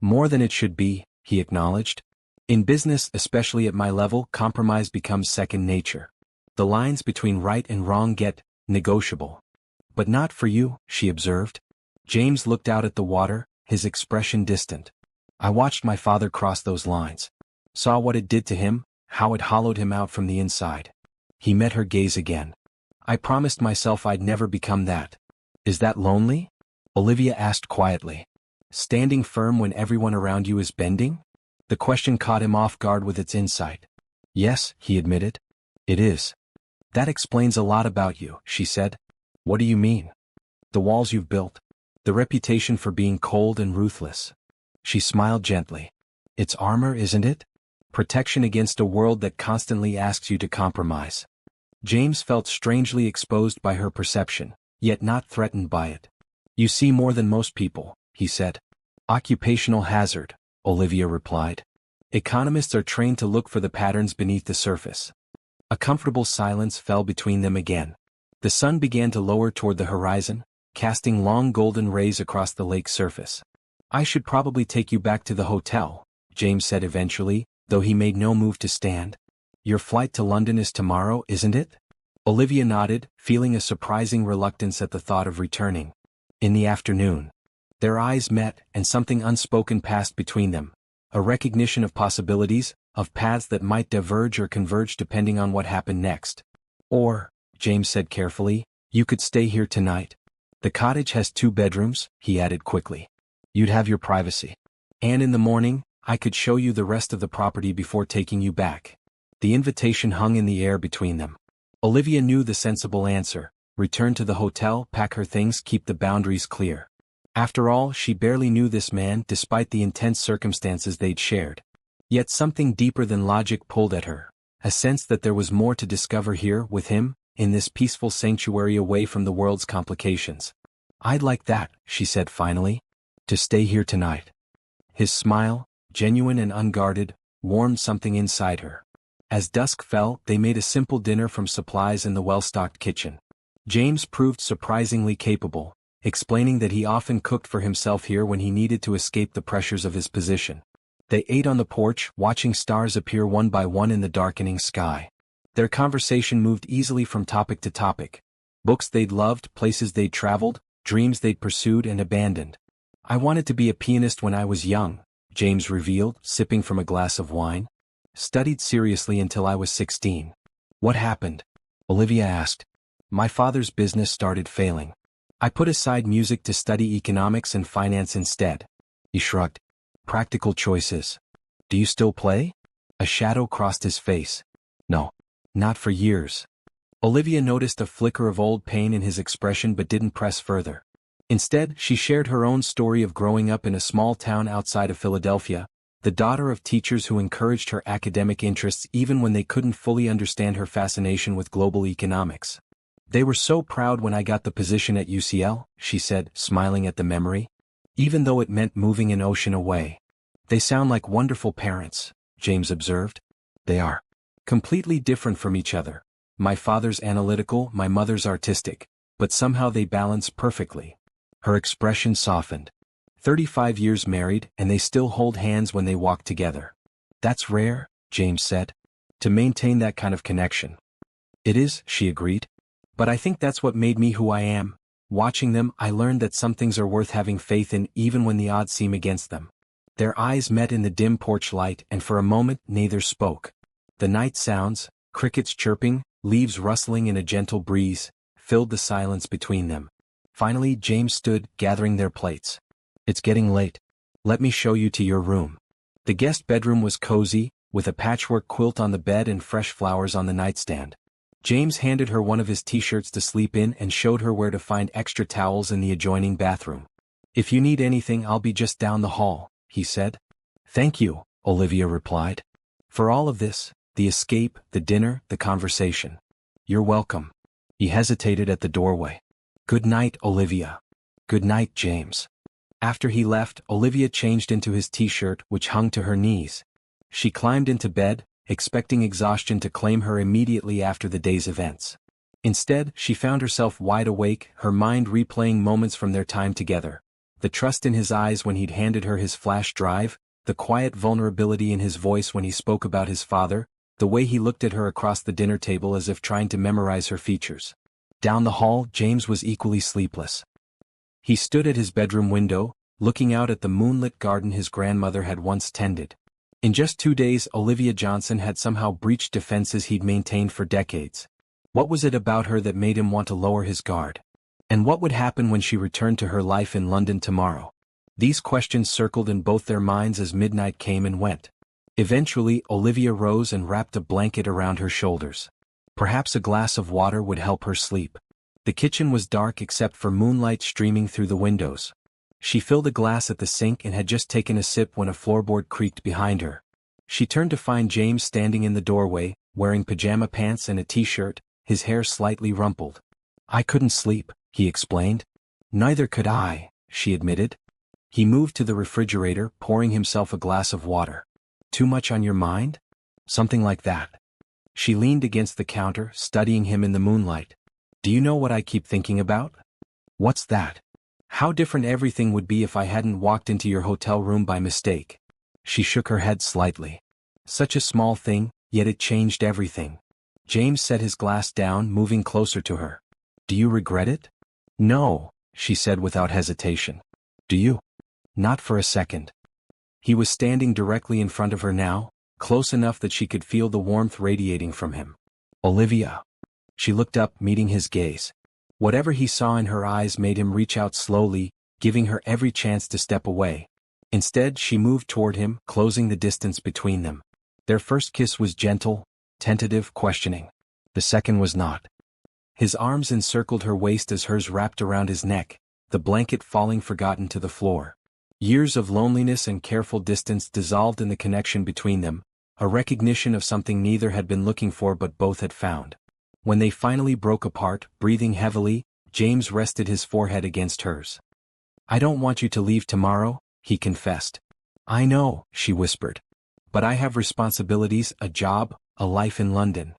More than it should be, he acknowledged. In business, especially at my level, compromise becomes second nature. The lines between right and wrong get negotiable. But not for you, she observed. James looked out at the water, his expression distant. I watched my father cross those lines. Saw what it did to him, how it hollowed him out from the inside. He met her gaze again. I promised myself I'd never become that. Is that lonely? Olivia asked quietly. Standing firm when everyone around you is bending? The question caught him off guard with its insight. Yes, he admitted. It is. That explains a lot about you, she said. What do you mean? The walls you've built. The reputation for being cold and ruthless. She smiled gently. It's armor, isn't it? Protection against a world that constantly asks you to compromise. James felt strangely exposed by her perception, yet not threatened by it. You see more than most people, he said. Occupational hazard, Olivia replied. Economists are trained to look for the patterns beneath the surface. A comfortable silence fell between them again. The sun began to lower toward the horizon, casting long golden rays across the lake's surface. "I should probably take you back to the hotel," James said eventually, though he made no move to stand. "Your flight to London is tomorrow, isn't it?" Olivia nodded, feeling a surprising reluctance at the thought of returning. In the afternoon. Their eyes met, and something unspoken passed between them. A recognition of possibilities, of paths that might diverge or converge depending on what happened next. "Or," James said carefully, "you could stay here tonight. The cottage has 2 bedrooms," he added quickly. "You'd have your privacy. And in the morning, I could show you the rest of the property before taking you back." The invitation hung in the air between them. Olivia knew the sensible answer: return to the hotel, pack her things, keep the boundaries clear. After all, she barely knew this man despite the intense circumstances they'd shared. Yet something deeper than logic pulled at her, a sense that there was more to discover here with him, in this peaceful sanctuary away from the world's complications. "I'd like that," she said finally. "To stay here tonight." His smile, genuine and unguarded, warmed something inside her. As dusk fell, they made a simple dinner from supplies in the well-stocked kitchen. James proved surprisingly capable, explaining that he often cooked for himself here when he needed to escape the pressures of his position. They ate on the porch, watching stars appear one by one in the darkening sky. Their conversation moved easily from topic to topic. Books they'd loved, places they'd traveled, dreams they'd pursued and abandoned. "I wanted to be a pianist when I was young," James revealed, sipping from a glass of wine. "Studied seriously until I was 16. "What happened?" Olivia asked. "My father's business started failing. I put aside music to study economics and finance instead." He shrugged. "Practical choices. Do you still play?" A shadow crossed his face. "No. Not for years." Olivia noticed a flicker of old pain in his expression but didn't press further. Instead, she shared her own story of growing up in a small town outside of Philadelphia, the daughter of teachers who encouraged her academic interests even when they couldn't fully understand her fascination with global economics. "They were so proud when I got the position at UCL," she said, smiling at the memory. "Even though it meant moving an ocean away." "They sound like wonderful parents," James observed. "They are. Completely different from each other. My father's analytical, my mother's artistic, but somehow they balance perfectly." Her expression softened. 35 years married, and they still hold hands when they walk together. "That's rare," James said. "To maintain that kind of connection." "It is," she agreed. "But I think that's what made me who I am. Watching them, I learned that some things are worth having faith in even when the odds seem against them." Their eyes met in the dim porch light, and for a moment neither spoke. The night sounds, crickets chirping, leaves rustling in a gentle breeze, filled the silence between them. Finally, James stood, gathering their plates. "It's getting late. Let me show you to your room." The guest bedroom was cozy, with a patchwork quilt on the bed and fresh flowers on the nightstand. James handed her one of his t-shirts to sleep in and showed her where to find extra towels in the adjoining bathroom. "If you need anything, I'll be just down the hall," he said. "Thank you," Olivia replied. "For all of this, the escape, the dinner, the conversation." "You're welcome." He hesitated at the doorway. "Good night, Olivia." "Good night, James." After he left, Olivia changed into his t-shirt, which hung to her knees. She climbed into bed, expecting exhaustion to claim her immediately after the day's events. Instead, she found herself wide awake, her mind replaying moments from their time together. The trust in his eyes when he'd handed her his flash drive, the quiet vulnerability in his voice when he spoke about his father, the way he looked at her across the dinner table as if trying to memorize her features. Down the hall, James was equally sleepless. He stood at his bedroom window, looking out at the moonlit garden his grandmother had once tended. In just 2 days, Olivia Johnson had somehow breached defenses he'd maintained for decades. What was it about her that made him want to lower his guard? And what would happen when she returned to her life in London tomorrow? These questions circled in both their minds as midnight came and went. Eventually, Olivia rose and wrapped a blanket around her shoulders. Perhaps a glass of water would help her sleep. The kitchen was dark except for moonlight streaming through the windows. She filled a glass at the sink and had just taken a sip when a floorboard creaked behind her. She turned to find James standing in the doorway, wearing pajama pants and a t-shirt, his hair slightly rumpled. "I couldn't sleep," he explained. "Neither could I," she admitted. He moved to the refrigerator, pouring himself a glass of water. "Too much on your mind?" "Something like that." She leaned against the counter, studying him in the moonlight. Do you know what I keep thinking about? What's that? How different everything would be if I hadn't walked into your hotel room by mistake. She shook her head slightly. Such a small thing, yet it changed everything. James set his glass down, moving closer to her. Do you regret it? No, she said without hesitation. Do you? Not for a second. He was standing directly in front of her now, close enough that she could feel the warmth radiating from him. Olivia. She looked up, meeting his gaze. Whatever he saw in her eyes made him reach out slowly, giving her every chance to step away. Instead, she moved toward him, closing the distance between them. Their first kiss was gentle, tentative, questioning. The second was not. His arms encircled her waist as hers wrapped around his neck, the blanket falling forgotten to the floor. Years of loneliness and careful distance dissolved in the connection between them, a recognition of something neither had been looking for but both had found. When they finally broke apart, breathing heavily, James rested his forehead against hers. I don't want you to leave tomorrow, he confessed. I know, she whispered. But I have responsibilities, a job, a life in London.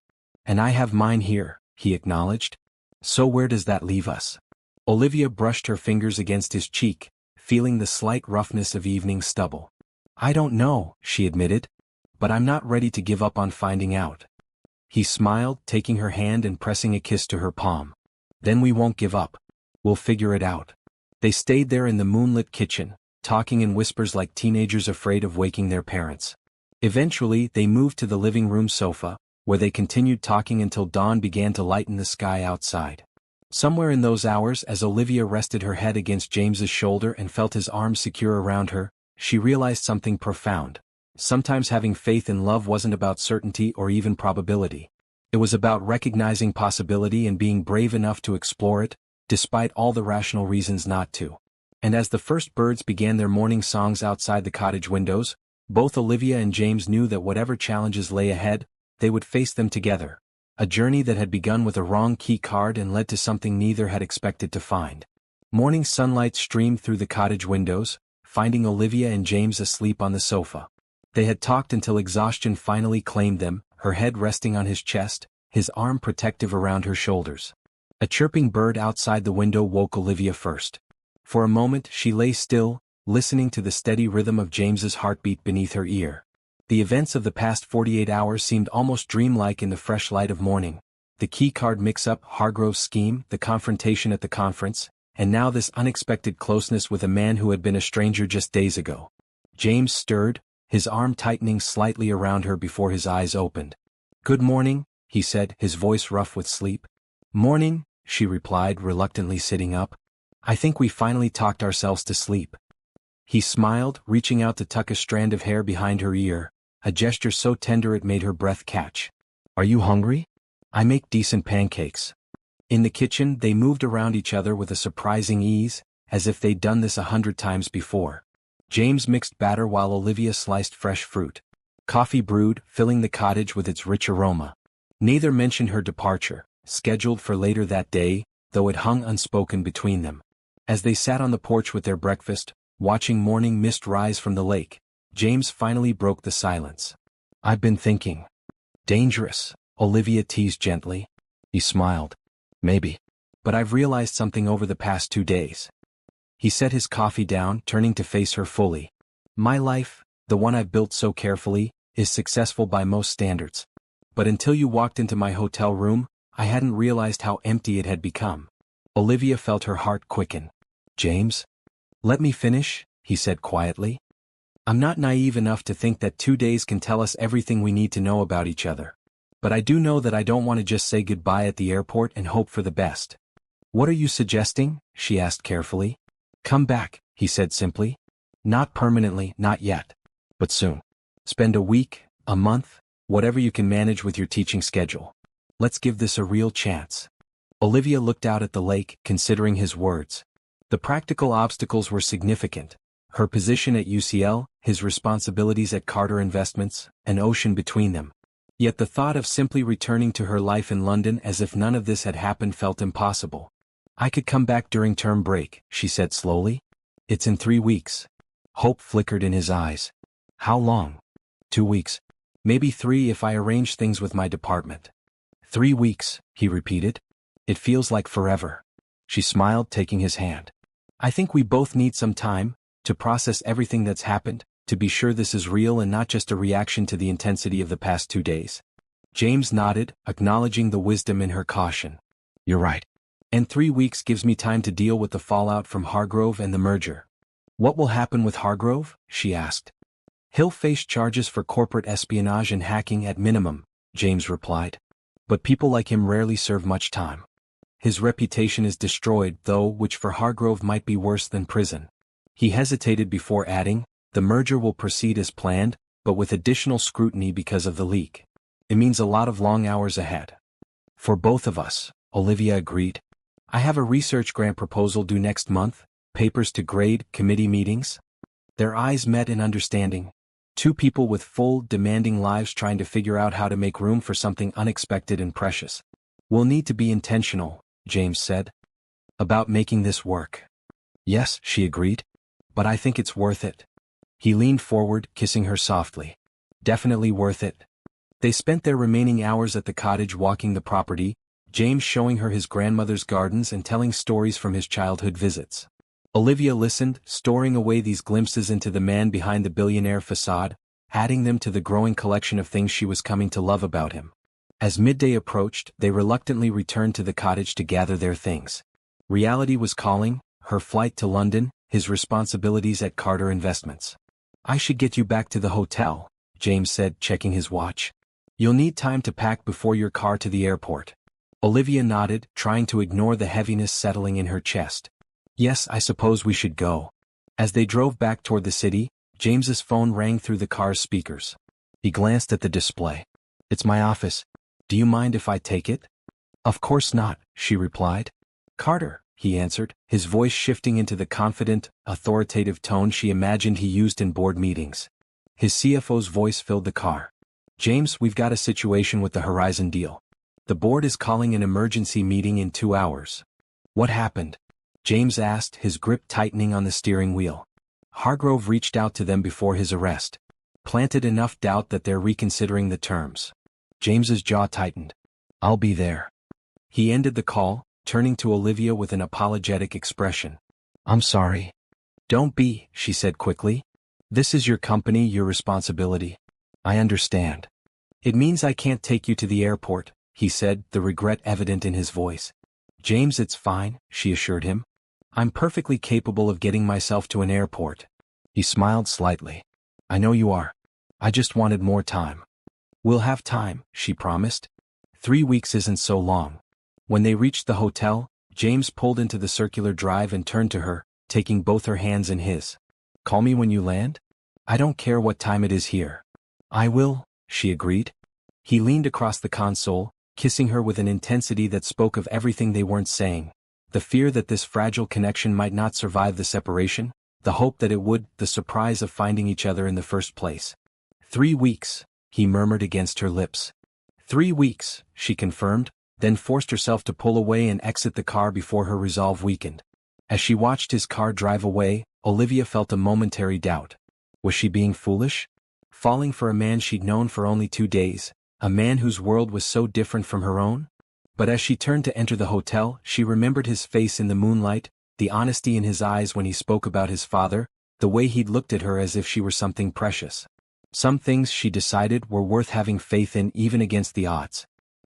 And I have mine here, he acknowledged. So where does that leave us? Olivia brushed her fingers against his cheek, feeling the slight roughness of evening stubble. I don't know, she admitted. But I'm not ready to give up on finding out. He smiled, taking her hand and pressing a kiss to her palm. Then we won't give up. We'll figure it out. They stayed there in the moonlit kitchen, talking in whispers like teenagers afraid of waking their parents. Eventually, they moved to the living room sofa, where they continued talking until dawn began to lighten the sky outside. Somewhere in those hours, as Olivia rested her head against James's shoulder and felt his arms secure around her, she realized something profound. Sometimes having faith in love wasn't about certainty or even probability. It was about recognizing possibility and being brave enough to explore it, despite all the rational reasons not to. And as the first birds began their morning songs outside the cottage windows, both Olivia and James knew that whatever challenges lay ahead, they would face them together. A journey that had begun with a wrong key card and led to something neither had expected to find. Morning sunlight streamed through the cottage windows, finding Olivia and James asleep on the sofa. They had talked until exhaustion finally claimed them, her head resting on his chest, his arm protective around her shoulders. A chirping bird outside the window woke Olivia first. For a moment she lay still, listening to the steady rhythm of James's heartbeat beneath her ear. The events of the past 48 hours seemed almost dreamlike in the fresh light of morning. The keycard mix-up, Hargrove's scheme, the confrontation at the conference, and now this unexpected closeness with a man who had been a stranger just days ago. James stirred, his arm tightening slightly around her before his eyes opened. Good morning, he said, his voice rough with sleep. Morning, she replied, reluctantly sitting up. I think we finally talked ourselves to sleep. He smiled, reaching out to tuck a strand of hair behind her ear, a gesture so tender it made her breath catch. Are you hungry? I make decent pancakes. In the kitchen, they moved around each other with a surprising ease, as if they'd done this 100 times before. James mixed batter while Olivia sliced fresh fruit. Coffee brewed, filling the cottage with its rich aroma. Neither mentioned her departure, scheduled for later that day, though it hung unspoken between them. As they sat on the porch with their breakfast, watching morning mist rise from the lake, James finally broke the silence. I've been thinking. Dangerous, Olivia teased gently. He smiled. Maybe. But I've realized something over the past 2 days. He set his coffee down, turning to face her fully. My life, the one I've built so carefully, is successful by most standards. But until you walked into my hotel room, I hadn't realized how empty it had become. Olivia felt her heart quicken. James? Let me finish, he said quietly. I'm not naive enough to think that 2 days can tell us everything we need to know about each other. But I do know that I don't want to just say goodbye at the airport and hope for the best. What are you suggesting? She asked carefully. Come back, he said simply. Not permanently, not yet. But soon. Spend a week, a month, whatever you can manage with your teaching schedule. Let's give this a real chance. Olivia looked out at the lake, considering his words. The practical obstacles were significant. Her position at UCL, his responsibilities at Carter Investments, an ocean between them. Yet the thought of simply returning to her life in London as if none of this had happened felt impossible. I could come back during term break, she said slowly. It's in 3 weeks. Hope flickered in his eyes. How long? 2 weeks. Maybe 3 if I arrange things with my department. 3 weeks, he repeated. It feels like forever. She smiled, taking his hand. I think we both need some time to process everything that's happened, to be sure this is real and not just a reaction to the intensity of the past 2 days. James nodded, acknowledging the wisdom in her caution. You're right. And 3 weeks gives me time to deal with the fallout from Hargrove and the merger. What will happen with Hargrove? She asked. He'll face charges for corporate espionage and hacking at minimum, James replied. But people like him rarely serve much time. His reputation is destroyed, though, which for Hargrove might be worse than prison. He hesitated before adding, the merger will proceed as planned, but with additional scrutiny because of the leak. It means a lot of long hours ahead. For both of us, Olivia agreed. I have a research grant proposal due next month, papers to grade, committee meetings. Their eyes met in understanding. 2 people with full, demanding lives trying to figure out how to make room for something unexpected and precious. We'll need to be intentional, James said. About making this work. Yes, she agreed. But I think it's worth it. He leaned forward, kissing her softly. Definitely worth it. They spent their remaining hours at the cottage walking the property, James showing her his grandmother's gardens and telling stories from his childhood visits. Olivia listened, storing away these glimpses into the man behind the billionaire facade, adding them to the growing collection of things she was coming to love about him. As midday approached, they reluctantly returned to the cottage to gather their things. Reality was calling, her flight to London, his responsibilities at Carter Investments. I should get you back to the hotel, James said, checking his watch. You'll need time to pack before your car to the airport. Olivia nodded, trying to ignore the heaviness settling in her chest. Yes, I suppose we should go. As they drove back toward the city, James's phone rang through the car's speakers. He glanced at the display. It's my office. Do you mind if I take it? Of course not, she replied. Carter, he answered, his voice shifting into the confident, authoritative tone she imagined he used in board meetings. His CFO's voice filled the car. James, we've got a situation with the Horizon deal. The board is calling an emergency meeting in 2 hours. What happened? James asked, his grip tightening on the steering wheel. Hargrove reached out to them before his arrest. Planted enough doubt that they're reconsidering the terms. James's jaw tightened. I'll be there. He ended the call, turning to Olivia with an apologetic expression. I'm sorry. Don't be, she said quickly. This is your company, your responsibility. I understand. It means I can't take you to the airport, he said, the regret evident in his voice. James, it's fine, she assured him. I'm perfectly capable of getting myself to an airport. He smiled slightly. I know you are. I just wanted more time. We'll have time, she promised. 3 weeks isn't so long. When they reached the hotel, James pulled into the circular drive and turned to her, taking both her hands in his. Call me when you land? I don't care what time it is here. I will, she agreed. He leaned across the console, kissing her with an intensity that spoke of everything they weren't saying. The fear that this fragile connection might not survive the separation, the hope that it would, the surprise of finding each other in the first place. 3 weeks, he murmured against her lips. 3 weeks, she confirmed, then forced herself to pull away and exit the car before her resolve weakened. As she watched his car drive away, Olivia felt a momentary doubt. Was she being foolish? Falling for a man she'd known for only 2 days, a man whose world was so different from her own? But as she turned to enter the hotel, she remembered his face in the moonlight, the honesty in his eyes when he spoke about his father, the way he'd looked at her as if she were something precious. Some things, she decided, were worth having faith in even against the odds.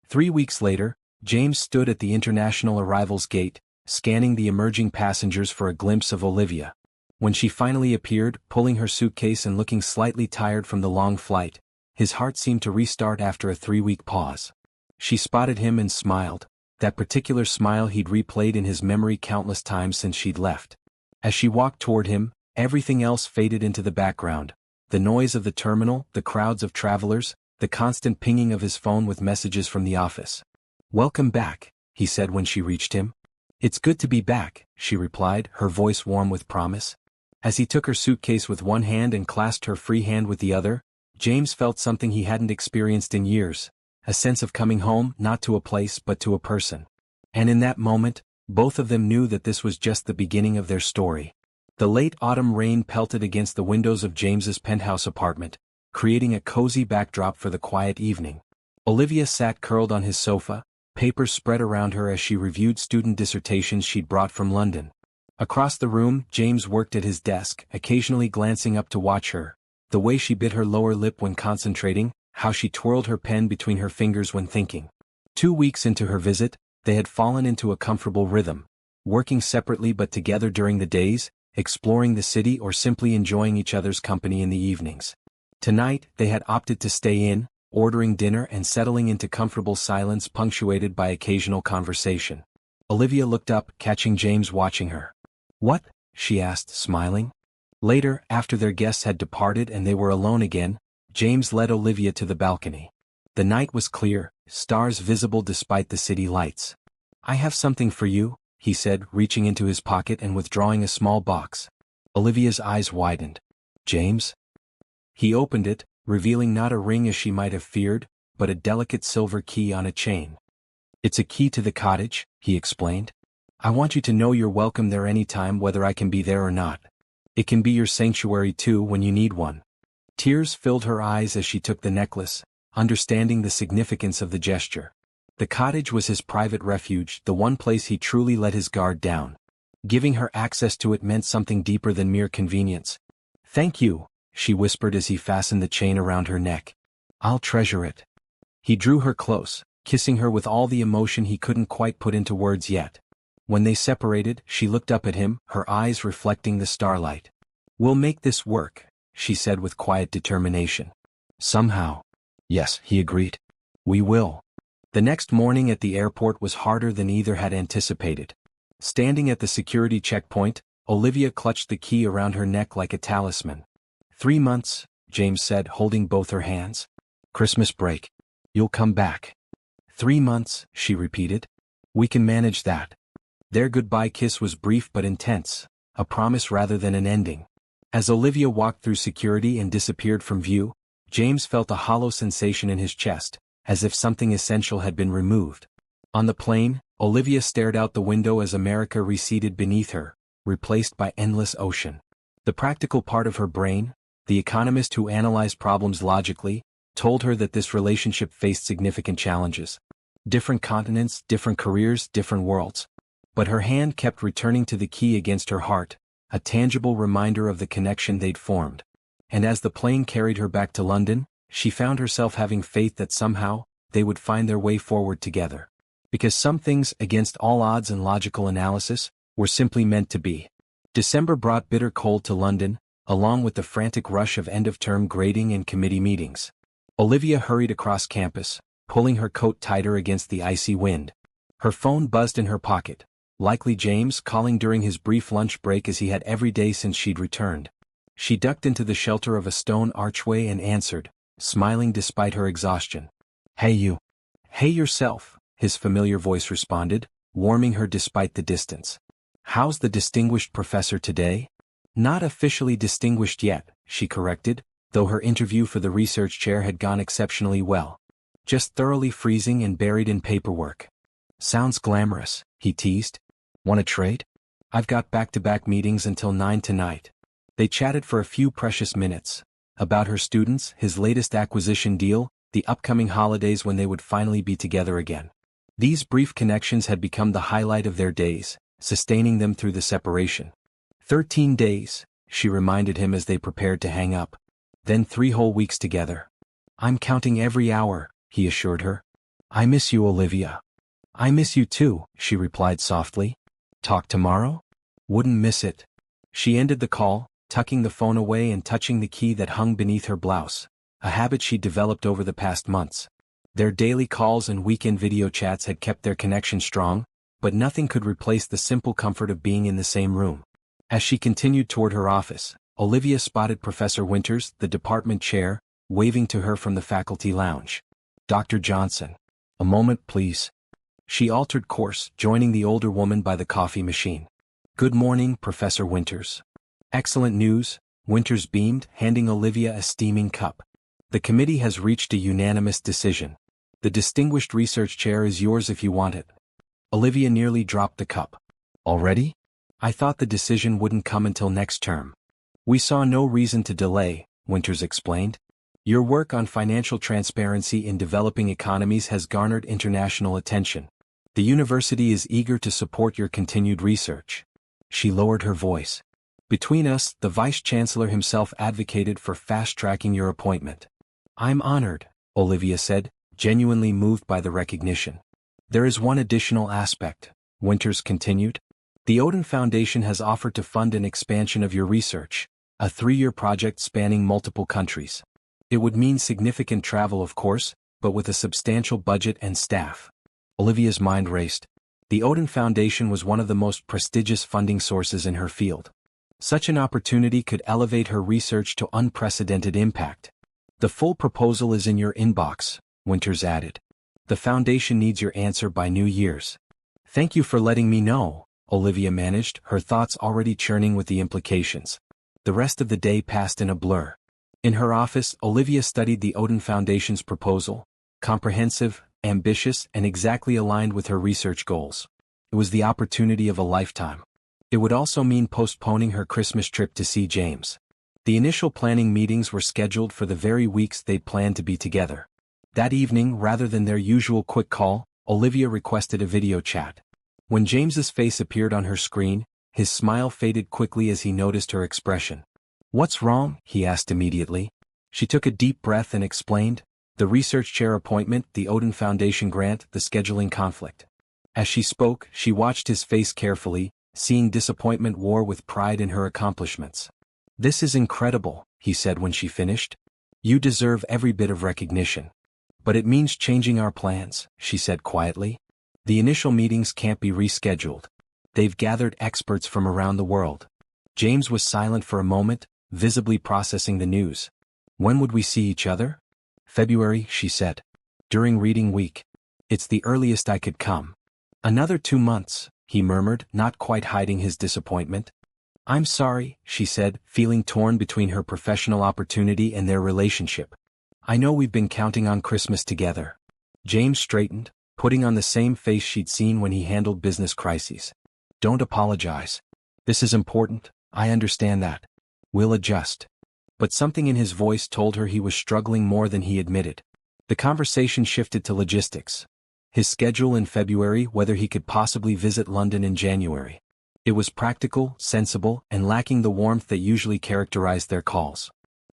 3 weeks later, James stood at the international arrivals gate, scanning the emerging passengers for a glimpse of Olivia. When she finally appeared, pulling her suitcase and looking slightly tired from the long flight, his heart seemed to restart after a 3-week pause. She spotted him and smiled, that particular smile he'd replayed in his memory countless times since she'd left. As she walked toward him, everything else faded into the background. The noise of the terminal, the crowds of travelers, the constant pinging of his phone with messages from the office. Welcome back, he said when she reached him. It's good to be back, she replied, her voice warm with promise. As he took her suitcase with one hand and clasped her free hand with the other, James felt something he hadn't experienced in years. A sense of coming home, not to a place but to a person. And in that moment, both of them knew that this was just the beginning of their story. The late autumn rain pelted against the windows of James's penthouse apartment, creating a cozy backdrop for the quiet evening. Olivia sat curled on his sofa, papers spread around her as she reviewed student dissertations she'd brought from London. Across the room, James worked at his desk, occasionally glancing up to watch her. The way she bit her lower lip when concentrating, how she twirled her pen between her fingers when thinking. 2 weeks into her visit, they had fallen into a comfortable rhythm, working separately but together during the days, exploring the city or simply enjoying each other's company in the evenings. Tonight, they had opted to stay in, ordering dinner and settling into comfortable silence punctuated by occasional conversation. Olivia looked up, catching James watching her. "What?" she asked, smiling. Later, after their guests had departed and they were alone again, James led Olivia to the balcony. The night was clear, stars visible despite the city lights. "I have something for you," he said, reaching into his pocket and withdrawing a small box. Olivia's eyes widened. "James?" He opened it, revealing not a ring as she might have feared, but a delicate silver key on a chain. "It's a key to the cottage," he explained. "I want you to know you're welcome there anytime, whether I can be there or not. It can be your sanctuary too when you need one." Tears filled her eyes as she took the necklace, understanding the significance of the gesture. The cottage was his private refuge, the one place he truly let his guard down. Giving her access to it meant something deeper than mere convenience. "Thank you," she whispered as he fastened the chain around her neck. "I'll treasure it." He drew her close, kissing her with all the emotion he couldn't quite put into words yet. When they separated, she looked up at him, her eyes reflecting the starlight. "We'll make this work," she said with quiet determination. "Somehow." "Yes," he agreed. "We will." The next morning at the airport was harder than either had anticipated. Standing at the security checkpoint, Olivia clutched the key around her neck like a talisman. 3 months, James said, holding both her hands. "Christmas break. You'll come back." 3 months, she repeated. "We can manage that." Their goodbye kiss was brief but intense, a promise rather than an ending. As Olivia walked through security and disappeared from view, James felt a hollow sensation in his chest, as if something essential had been removed. On the plane, Olivia stared out the window as America receded beneath her, replaced by endless ocean. The practical part of her brain, the economist who analyzed problems logically, told her that this relationship faced significant challenges. Different continents, different careers, different worlds. But her hand kept returning to the key against her heart, a tangible reminder of the connection they'd formed. And as the plane carried her back to London, she found herself having faith that somehow, they would find their way forward together. Because some things, against all odds and logical analysis, were simply meant to be. December brought bitter cold to London, along with the frantic rush of end-of-term grading and committee meetings. Olivia hurried across campus, pulling her coat tighter against the icy wind. Her phone buzzed in her pocket, likely James calling during his brief lunch break as he had every day since she'd returned. She ducked into the shelter of a stone archway and answered, smiling despite her exhaustion. "Hey you." "Hey yourself," his familiar voice responded, warming her despite the distance. "How's the distinguished professor today?" "Not officially distinguished yet," she corrected, though her interview for the research chair had gone exceptionally well. "Just thoroughly freezing and buried in paperwork." "Sounds glamorous," he teased. "Want to trade? I've got back-to-back meetings until 9 tonight." They chatted for a few precious minutes. About her students, his latest acquisition deal, the upcoming holidays when they would finally be together again. These brief connections had become the highlight of their days, sustaining them through the separation. 13 days, she reminded him as they prepared to hang up. Then 3 whole weeks together. "I'm counting every hour," he assured her. "I miss you, Olivia." "I miss you too," she replied softly. "Talk tomorrow?" "Wouldn't miss it." She ended the call, tucking the phone away and touching the key that hung beneath her blouse, a habit she'd developed over the past months. Their daily calls and weekend video chats had kept their connection strong, but nothing could replace the simple comfort of being in the same room. As she continued toward her office, Olivia spotted Professor Winters, the department chair, waving to her from the faculty lounge. "Dr. Johnson. A moment, please." She altered course, joining the older woman by the coffee machine. "Good morning, Professor Winters." "Excellent news," Winters beamed, handing Olivia a steaming cup. "The committee has reached a unanimous decision. The distinguished research chair is yours if you want it." Olivia nearly dropped the cup. "Already? I thought the decision wouldn't come until next term." "We saw no reason to delay," Winters explained. Your work on financial transparency in developing economies has garnered international attention. The university is eager to support your continued research." She lowered her voice. "Between us, the vice-chancellor himself advocated for fast-tracking your appointment." "I'm honored," Olivia said, genuinely moved by the recognition. "There is one additional aspect," Winters continued. "The Odin Foundation has offered to fund an expansion of your research, a 3-year project spanning multiple countries. It would mean significant travel, of course, but with a substantial budget and staff." Olivia's mind raced. The Odin Foundation was one of the most prestigious funding sources in her field. Such an opportunity could elevate her research to unprecedented impact. "The full proposal is in your inbox," Winters added. "The foundation needs your answer by New Year's." "Thank you for letting me know," Olivia managed, her thoughts already churning with the implications. The rest of the day passed in a blur. In her office, Olivia studied the Odin Foundation's proposal, comprehensive, ambitious, and exactly aligned with her research goals. It was the opportunity of a lifetime. It would also mean postponing her Christmas trip to see James. The initial planning meetings were scheduled for the very weeks they'd planned to be together. That evening, rather than their usual quick call, Olivia requested a video chat. When James's face appeared on her screen, his smile faded quickly as he noticed her expression. "What's wrong?" he asked immediately. She took a deep breath and explained, "The research chair appointment, the Odin Foundation grant, the scheduling conflict." As she spoke, she watched his face carefully, seeing disappointment war with pride in her accomplishments. "This is incredible," he said when she finished. "You deserve every bit of recognition. But it means changing our plans," she said quietly. "The initial meetings can't be rescheduled. They've gathered experts from around the world." James was silent for a moment, visibly processing the news. "When would we see each other?" "February," she said. "During reading week. It's the earliest I could come." "Another 2 months," he murmured, not quite hiding his disappointment. "I'm sorry," she said, feeling torn between her professional opportunity and their relationship. "I know we've been counting on Christmas together." James straightened, putting on the same face she'd seen when he handled business crises. "Don't apologize. This is important, I understand that. We'll adjust." But something in his voice told her he was struggling more than he admitted. The conversation shifted to logistics. His schedule in February, whether he could possibly visit London in January. It was practical, sensible, and lacking the warmth that usually characterized their calls.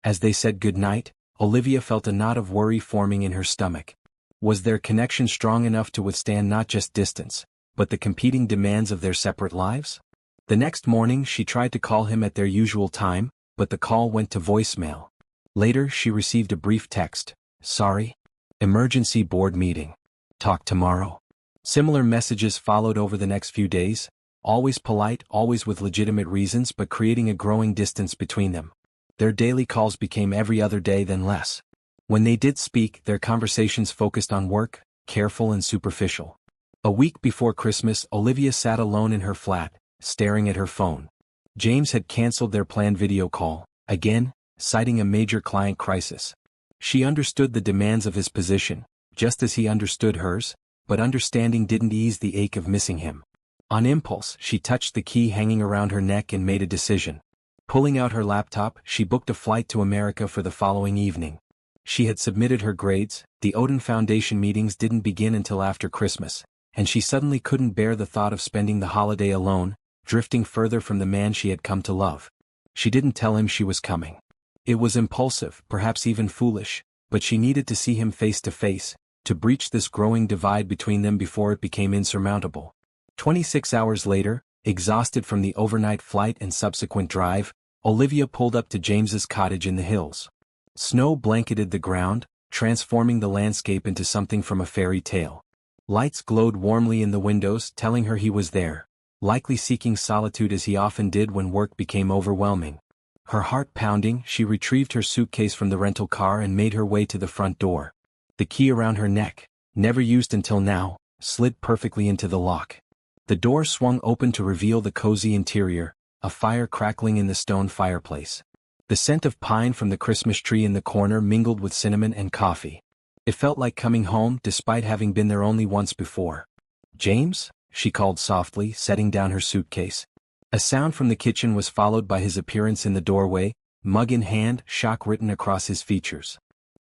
As they said goodnight, Olivia felt a knot of worry forming in her stomach. Was their connection strong enough to withstand not just distance, but the competing demands of their separate lives? The next morning she tried to call him at their usual time, but the call went to voicemail. Later she received a brief text, "Sorry. Emergency board meeting. Talk tomorrow." Similar messages followed over the next few days, always polite, always with legitimate reasons but creating a growing distance between them. Their daily calls became every other day then less. When they did speak, their conversations focused on work, careful and superficial. A week before Christmas, Olivia sat alone in her flat, staring at her phone. James had canceled their planned video call, again, citing a major client crisis. She understood the demands of his position, just as he understood hers, but understanding didn't ease the ache of missing him. On impulse, she touched the key hanging around her neck and made a decision. Pulling out her laptop, she booked a flight to America for the following evening. She had submitted her grades, the Odin Foundation meetings didn't begin until after Christmas, and she suddenly couldn't bear the thought of spending the holiday alone, drifting further from the man she had come to love. She didn't tell him she was coming. It was impulsive, perhaps even foolish, but she needed to see him face to face, to breach this growing divide between them before it became insurmountable. 26 hours later, exhausted from the overnight flight and subsequent drive, Olivia pulled up to James's cottage in the hills. Snow blanketed the ground, transforming the landscape into something from a fairy tale. Lights glowed warmly in the windows, telling her he was there, likely seeking solitude as he often did when work became overwhelming. Her heart pounding, she retrieved her suitcase from the rental car and made her way to the front door. The key around her neck, never used until now, slid perfectly into the lock. The door swung open to reveal the cozy interior, a fire crackling in the stone fireplace. The scent of pine from the Christmas tree in the corner mingled with cinnamon and coffee. It felt like coming home despite having been there only once before. "James?" she called softly, setting down her suitcase. A sound from the kitchen was followed by his appearance in the doorway, mug in hand, shock written across his features.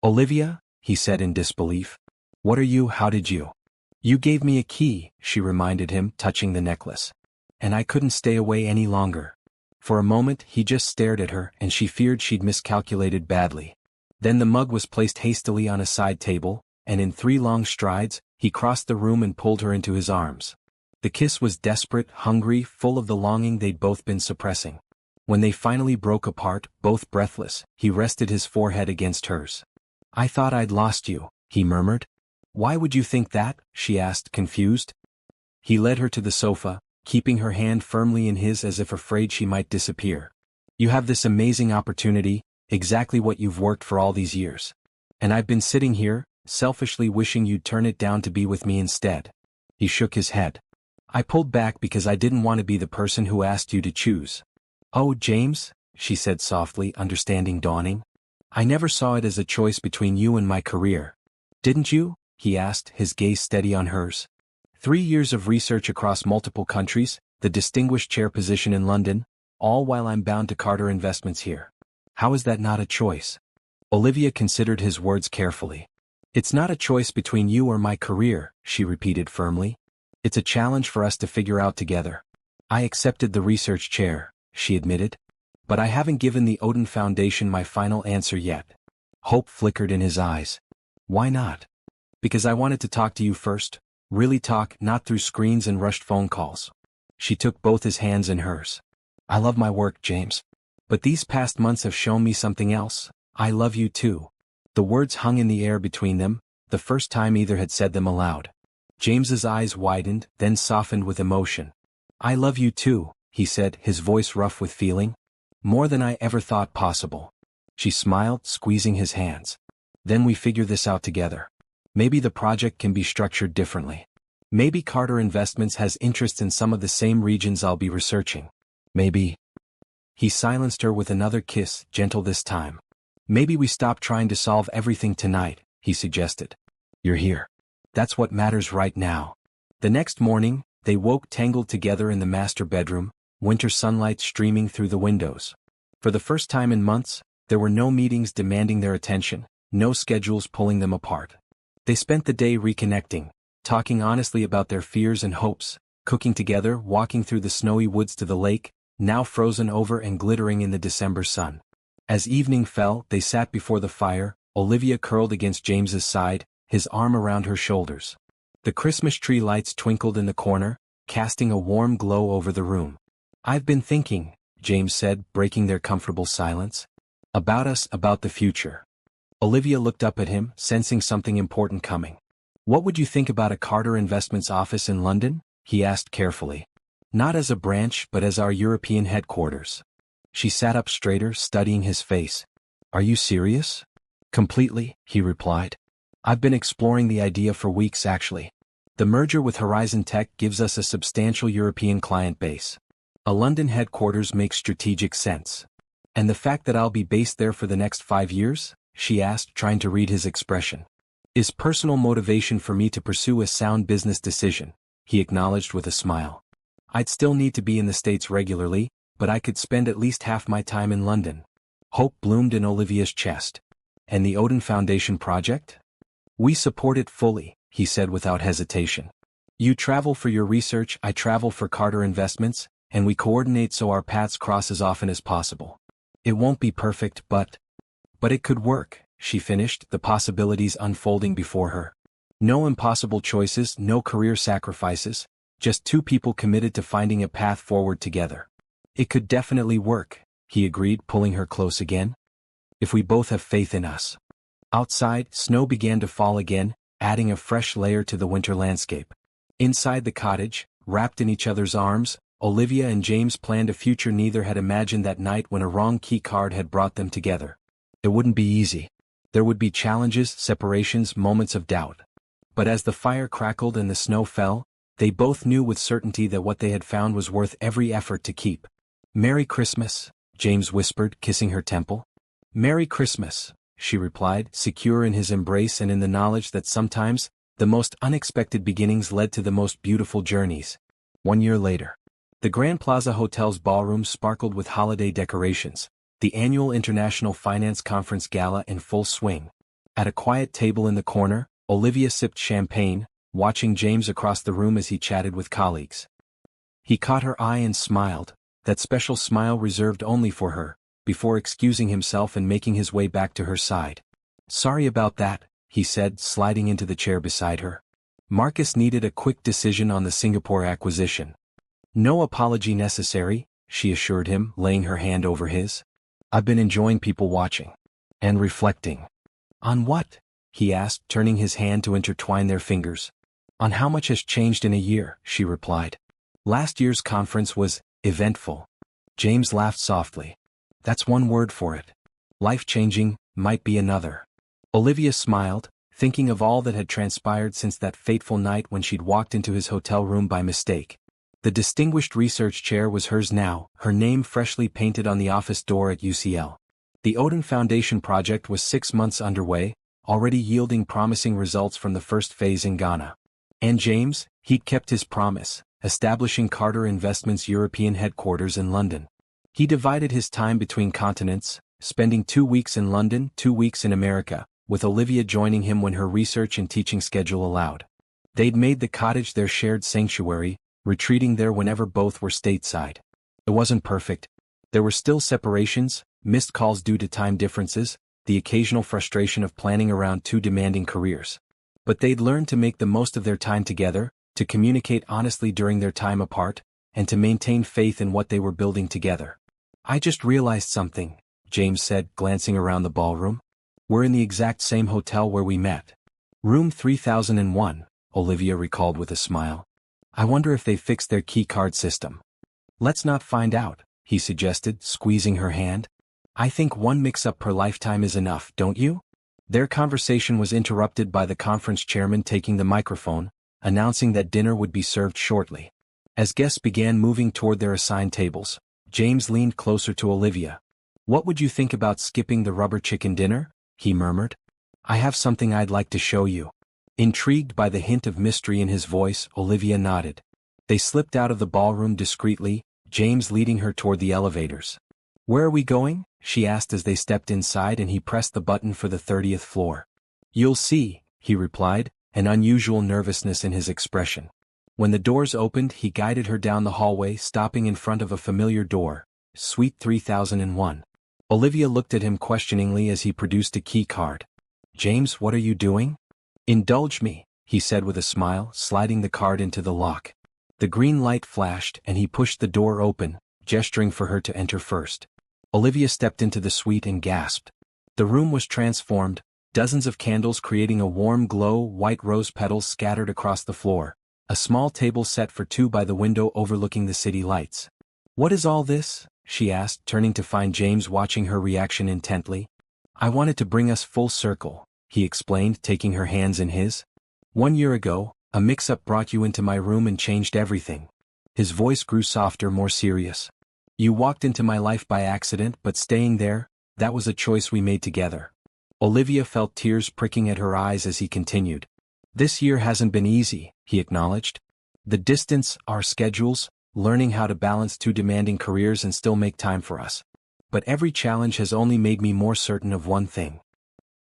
Olivia, he said in disbelief. What are you? How did you? You gave me a key, she reminded him, touching the necklace. And I couldn't stay away any longer. For a moment he just stared at her and she feared she'd miscalculated badly. Then the mug was placed hastily on a side table, and in 3 long strides, he crossed the room and pulled her into his arms. The kiss was desperate, hungry, full of the longing they'd both been suppressing. When they finally broke apart, both breathless, he rested his forehead against hers. I thought I'd lost you, he murmured. Why would you think that? She asked, confused. He led her to the sofa, keeping her hand firmly in his as if afraid she might disappear. You have this amazing opportunity, exactly what you've worked for all these years. And I've been sitting here, selfishly wishing you'd turn it down to be with me instead. He shook his head. I pulled back because I didn't want to be the person who asked you to choose. Oh, James, she said softly, understanding dawning. I never saw it as a choice between you and my career. Didn't you? He asked, his gaze steady on hers. 3 years of research across multiple countries, the distinguished chair position in London, all while I'm bound to Carter Investments here. How is that not a choice? Olivia considered his words carefully. It's not a choice between you or my career, she repeated firmly. It's a challenge for us to figure out together. I accepted the research chair, she admitted. But I haven't given the Odin Foundation my final answer yet. Hope flickered in his eyes. Why not? Because I wanted to talk to you first. Really talk, not through screens and rushed phone calls. She took both his hands in hers. I love my work, James. But these past months have shown me something else. I love you too. The words hung in the air between them, the first time either had said them aloud. James's eyes widened, then softened with emotion. I love you too, he said, his voice rough with feeling. More than I ever thought possible. She smiled, squeezing his hands. Then we figure this out together. Maybe the project can be structured differently. Maybe Carter Investments has interests in some of the same regions I'll be researching. Maybe. He silenced her with another kiss, gentle this time. Maybe we stop trying to solve everything tonight, he suggested. You're here. That's what matters right now. The next morning, they woke tangled together in the master bedroom, winter sunlight streaming through the windows. For the first time in months, there were no meetings demanding their attention, no schedules pulling them apart. They spent the day reconnecting, talking honestly about their fears and hopes, cooking together, walking through the snowy woods to the lake, now frozen over and glittering in the December sun. As evening fell, they sat before the fire, Olivia curled against James's side, his arm around her shoulders. The Christmas tree lights twinkled in the corner, casting a warm glow over the room. I've been thinking, James said, breaking their comfortable silence. About us, about the future. Olivia looked up at him, sensing something important coming. What would you think about a Carter Investments office in London? He asked carefully. Not as a branch, but as our European headquarters. She sat up straighter, studying his face. Are you serious? Completely, he replied. I've been exploring the idea for weeks actually. The merger with Horizon Tech gives us a substantial European client base. A London headquarters makes strategic sense. And the fact that I'll be based there for the next 5 years? She asked, trying to read his expression. Is personal motivation for me to pursue a sound business decision, he acknowledged with a smile. I'd still need to be in the States regularly, but I could spend at least half my time in London. Hope bloomed in Olivia's chest. And the Odin Foundation project? We support it fully, he said without hesitation. You travel for your research, I travel for Carter Investments, and we coordinate so our paths cross as often as possible. It won't be perfect, but it could work, she finished, the possibilities unfolding before her. No impossible choices, no career sacrifices, just 2 people committed to finding a path forward together. It could definitely work, he agreed, pulling her close again. If we both have faith in us. Outside, snow began to fall again, adding a fresh layer to the winter landscape. Inside the cottage, wrapped in each other's arms, Olivia and James planned a future neither had imagined that night when a wrong key card had brought them together. It wouldn't be easy. There would be challenges, separations, moments of doubt. But as the fire crackled and the snow fell, they both knew with certainty that what they had found was worth every effort to keep. Merry Christmas, James whispered, kissing her temple. Merry Christmas, she replied, secure in his embrace and in the knowledge that sometimes, the most unexpected beginnings led to the most beautiful journeys. 1 year later. The Grand Plaza Hotel's ballroom sparkled with holiday decorations, the annual International Finance Conference Gala in full swing. At a quiet table in the corner, Olivia sipped champagne, watching James across the room as he chatted with colleagues. He caught her eye and smiled, that special smile reserved only for her, before excusing himself and making his way back to her side. "Sorry about that," he said, sliding into the chair beside her. Marcus needed a quick decision on the Singapore acquisition. "No apology necessary," she assured him, laying her hand over his. "I've been enjoying people watching. And reflecting." "On what?" he asked, turning his hand to intertwine their fingers. "On how much has changed in a year," she replied. "Last year's conference was eventful." James laughed softly. "That's one word for it. Life-changing might be another." Olivia smiled, thinking of all that had transpired since that fateful night when she'd walked into his hotel room by mistake. The distinguished research chair was hers now, her name freshly painted on the office door at UCL. The Odin Foundation project was 6 months underway, already yielding promising results from the first phase in Ghana. And James, he'd kept his promise, establishing Carter Investments' European headquarters in London. He divided his time between continents, spending 2 weeks in London, 2 weeks in America, with Olivia joining him when her research and teaching schedule allowed. They'd made the cottage their shared sanctuary, retreating there whenever both were stateside. It wasn't perfect. There were still separations, missed calls due to time differences, the occasional frustration of planning around 2 demanding careers. But they'd learned to make the most of their time together, to communicate honestly during their time apart, and to maintain faith in what they were building together. "I just realized something," James said, glancing around the ballroom. "We're in the exact same hotel where we met. Room 3001, Olivia recalled with a smile. "I wonder if they fixed their key card system." "Let's not find out," he suggested, squeezing her hand. "I think one mix-up per lifetime is enough, don't you?" Their conversation was interrupted by the conference chairman taking the microphone, announcing that dinner would be served shortly. As guests began moving toward their assigned tables, James leaned closer to Olivia. "What would you think about skipping the rubber chicken dinner?" he murmured. "I have something I'd like to show you." Intrigued by the hint of mystery in his voice, Olivia nodded. They slipped out of the ballroom discreetly, James leading her toward the elevators. "Where are we going?" she asked as they stepped inside, and he pressed the button for the 30th floor. "You'll see," he replied, an unusual nervousness in his expression. When the doors opened, he guided her down the hallway, stopping in front of a familiar door, Suite 3001. Olivia looked at him questioningly as he produced a key card. "James, what are you doing?" "Indulge me," he said with a smile, sliding the card into the lock. The green light flashed, and he pushed the door open, gesturing for her to enter first. Olivia stepped into the suite and gasped. The room was transformed, dozens of candles creating a warm glow, white rose petals scattered across the floor, a small table set for 2 by the window overlooking the city lights. "What is all this?" she asked, turning to find James watching her reaction intently. "I wanted to bring us full circle," he explained, taking her hands in his. "1 year ago, a mix-up brought you into my room and changed everything." His voice grew softer, more serious. "You walked into my life by accident, but staying there, that was a choice we made together." Olivia felt tears pricking at her eyes as he continued. "This year hasn't been easy," he acknowledged. "The distance, our schedules, learning how to balance 2 demanding careers and still make time for us. But every challenge has only made me more certain of one thing."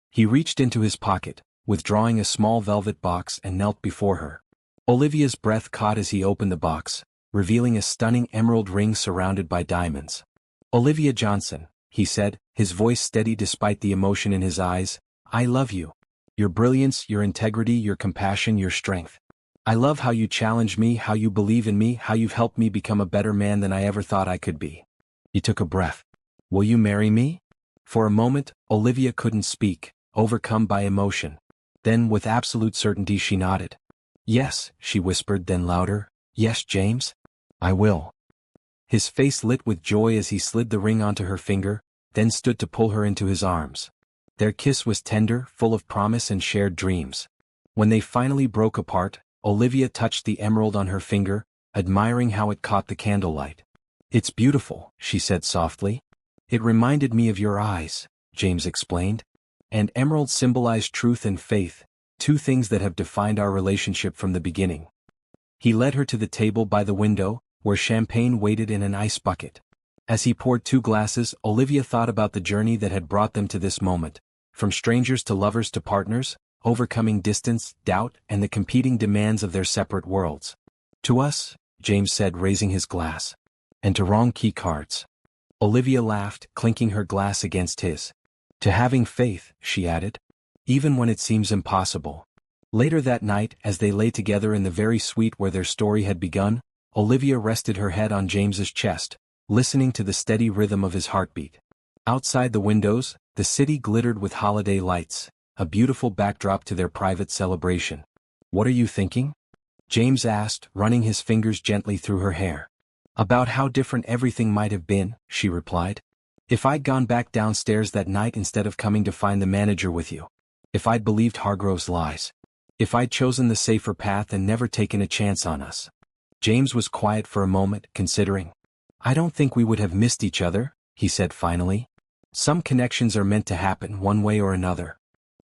He reached into his pocket, withdrawing a small velvet box, and knelt before her. Olivia's breath caught as he opened the box, revealing a stunning emerald ring surrounded by diamonds. "Olivia Johnson," he said, his voice steady despite the emotion in his eyes, "I love you. Your brilliance, your integrity, your compassion, your strength. I love how you challenge me, how you believe in me, how you've helped me become a better man than I ever thought I could be." He took a breath. "Will you marry me?" For a moment, Olivia couldn't speak, overcome by emotion. Then, with absolute certainty, she nodded. "Yes," she whispered, then louder, "Yes, James? I will." His face lit with joy as he slid the ring onto her finger, then stood to pull her into his arms. Their kiss was tender, full of promise and shared dreams. When they finally broke apart, Olivia touched the emerald on her finger, admiring how it caught the candlelight. "It's beautiful," she said softly. "It reminded me of your eyes," James explained. "And emeralds symbolize truth and faith, 2 things that have defined our relationship from the beginning." He led her to the table by the window, where champagne waited in an ice bucket. As he poured 2 glasses, Olivia thought about the journey that had brought them to this moment, From strangers to lovers to partners, overcoming distance, doubt, and the competing demands of their separate worlds. To us, James said, raising his glass. And to wrong key cards. Olivia laughed, clinking her glass against his. To having faith, she added. Even when it seems impossible. Later that night, as they lay together in the very suite where their story had begun, Olivia rested her head on James's chest, listening to the steady rhythm of his heartbeat. Outside the windows, the city glittered with holiday lights, a beautiful backdrop to their private celebration. What are you thinking? James asked, running his fingers gently through her hair. About how different everything might have been, she replied. If I'd gone back downstairs that night instead of coming to find the manager with you. If I'd believed Hargrove's lies. If I'd chosen the safer path and never taken a chance on us. James was quiet for a moment, considering. I don't think we would have missed each other, he said finally. Some connections are meant to happen one way or another.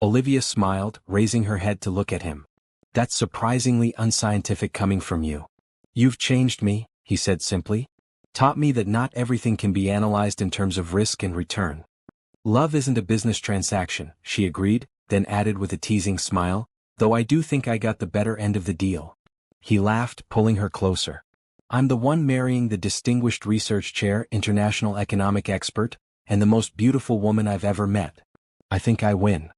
Olivia smiled, raising her head to look at him. That's surprisingly unscientific coming from you. You've changed me, he said simply. Taught me that not everything can be analyzed in terms of risk and return. Love isn't a business transaction, she agreed, then added with a teasing smile, though I do think I got the better end of the deal. He laughed, pulling her closer. I'm the one marrying the distinguished research chair, international economic expert, and the most beautiful woman I've ever met. I think I win.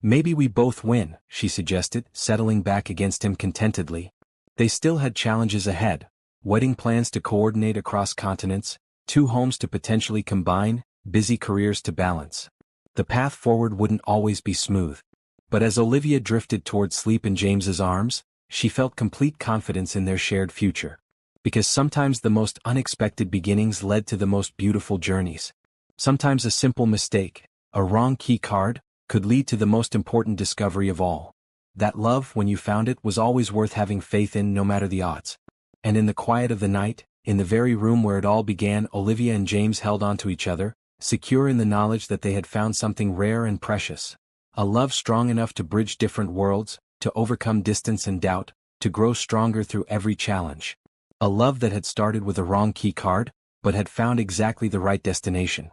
Maybe we both win, she suggested, settling back against him contentedly. They still had challenges ahead. Wedding plans to coordinate across continents, 2 homes to potentially combine, busy careers to balance. The path forward wouldn't always be smooth. But as Olivia drifted toward sleep in James's arms, she felt complete confidence in their shared future. Because sometimes the most unexpected beginnings led to the most beautiful journeys. Sometimes a simple mistake, a wrong key card, could lead to the most important discovery of all. That love, when you found it, was always worth having faith in no matter the odds. And in the quiet of the night, in the very room where it all began, Olivia and James held on to each other, secure in the knowledge that they had found something rare and precious. A love strong enough to bridge different worlds, to overcome distance and doubt, to grow stronger through every challenge. A love that had started with a wrong key card, but had found exactly the right destination.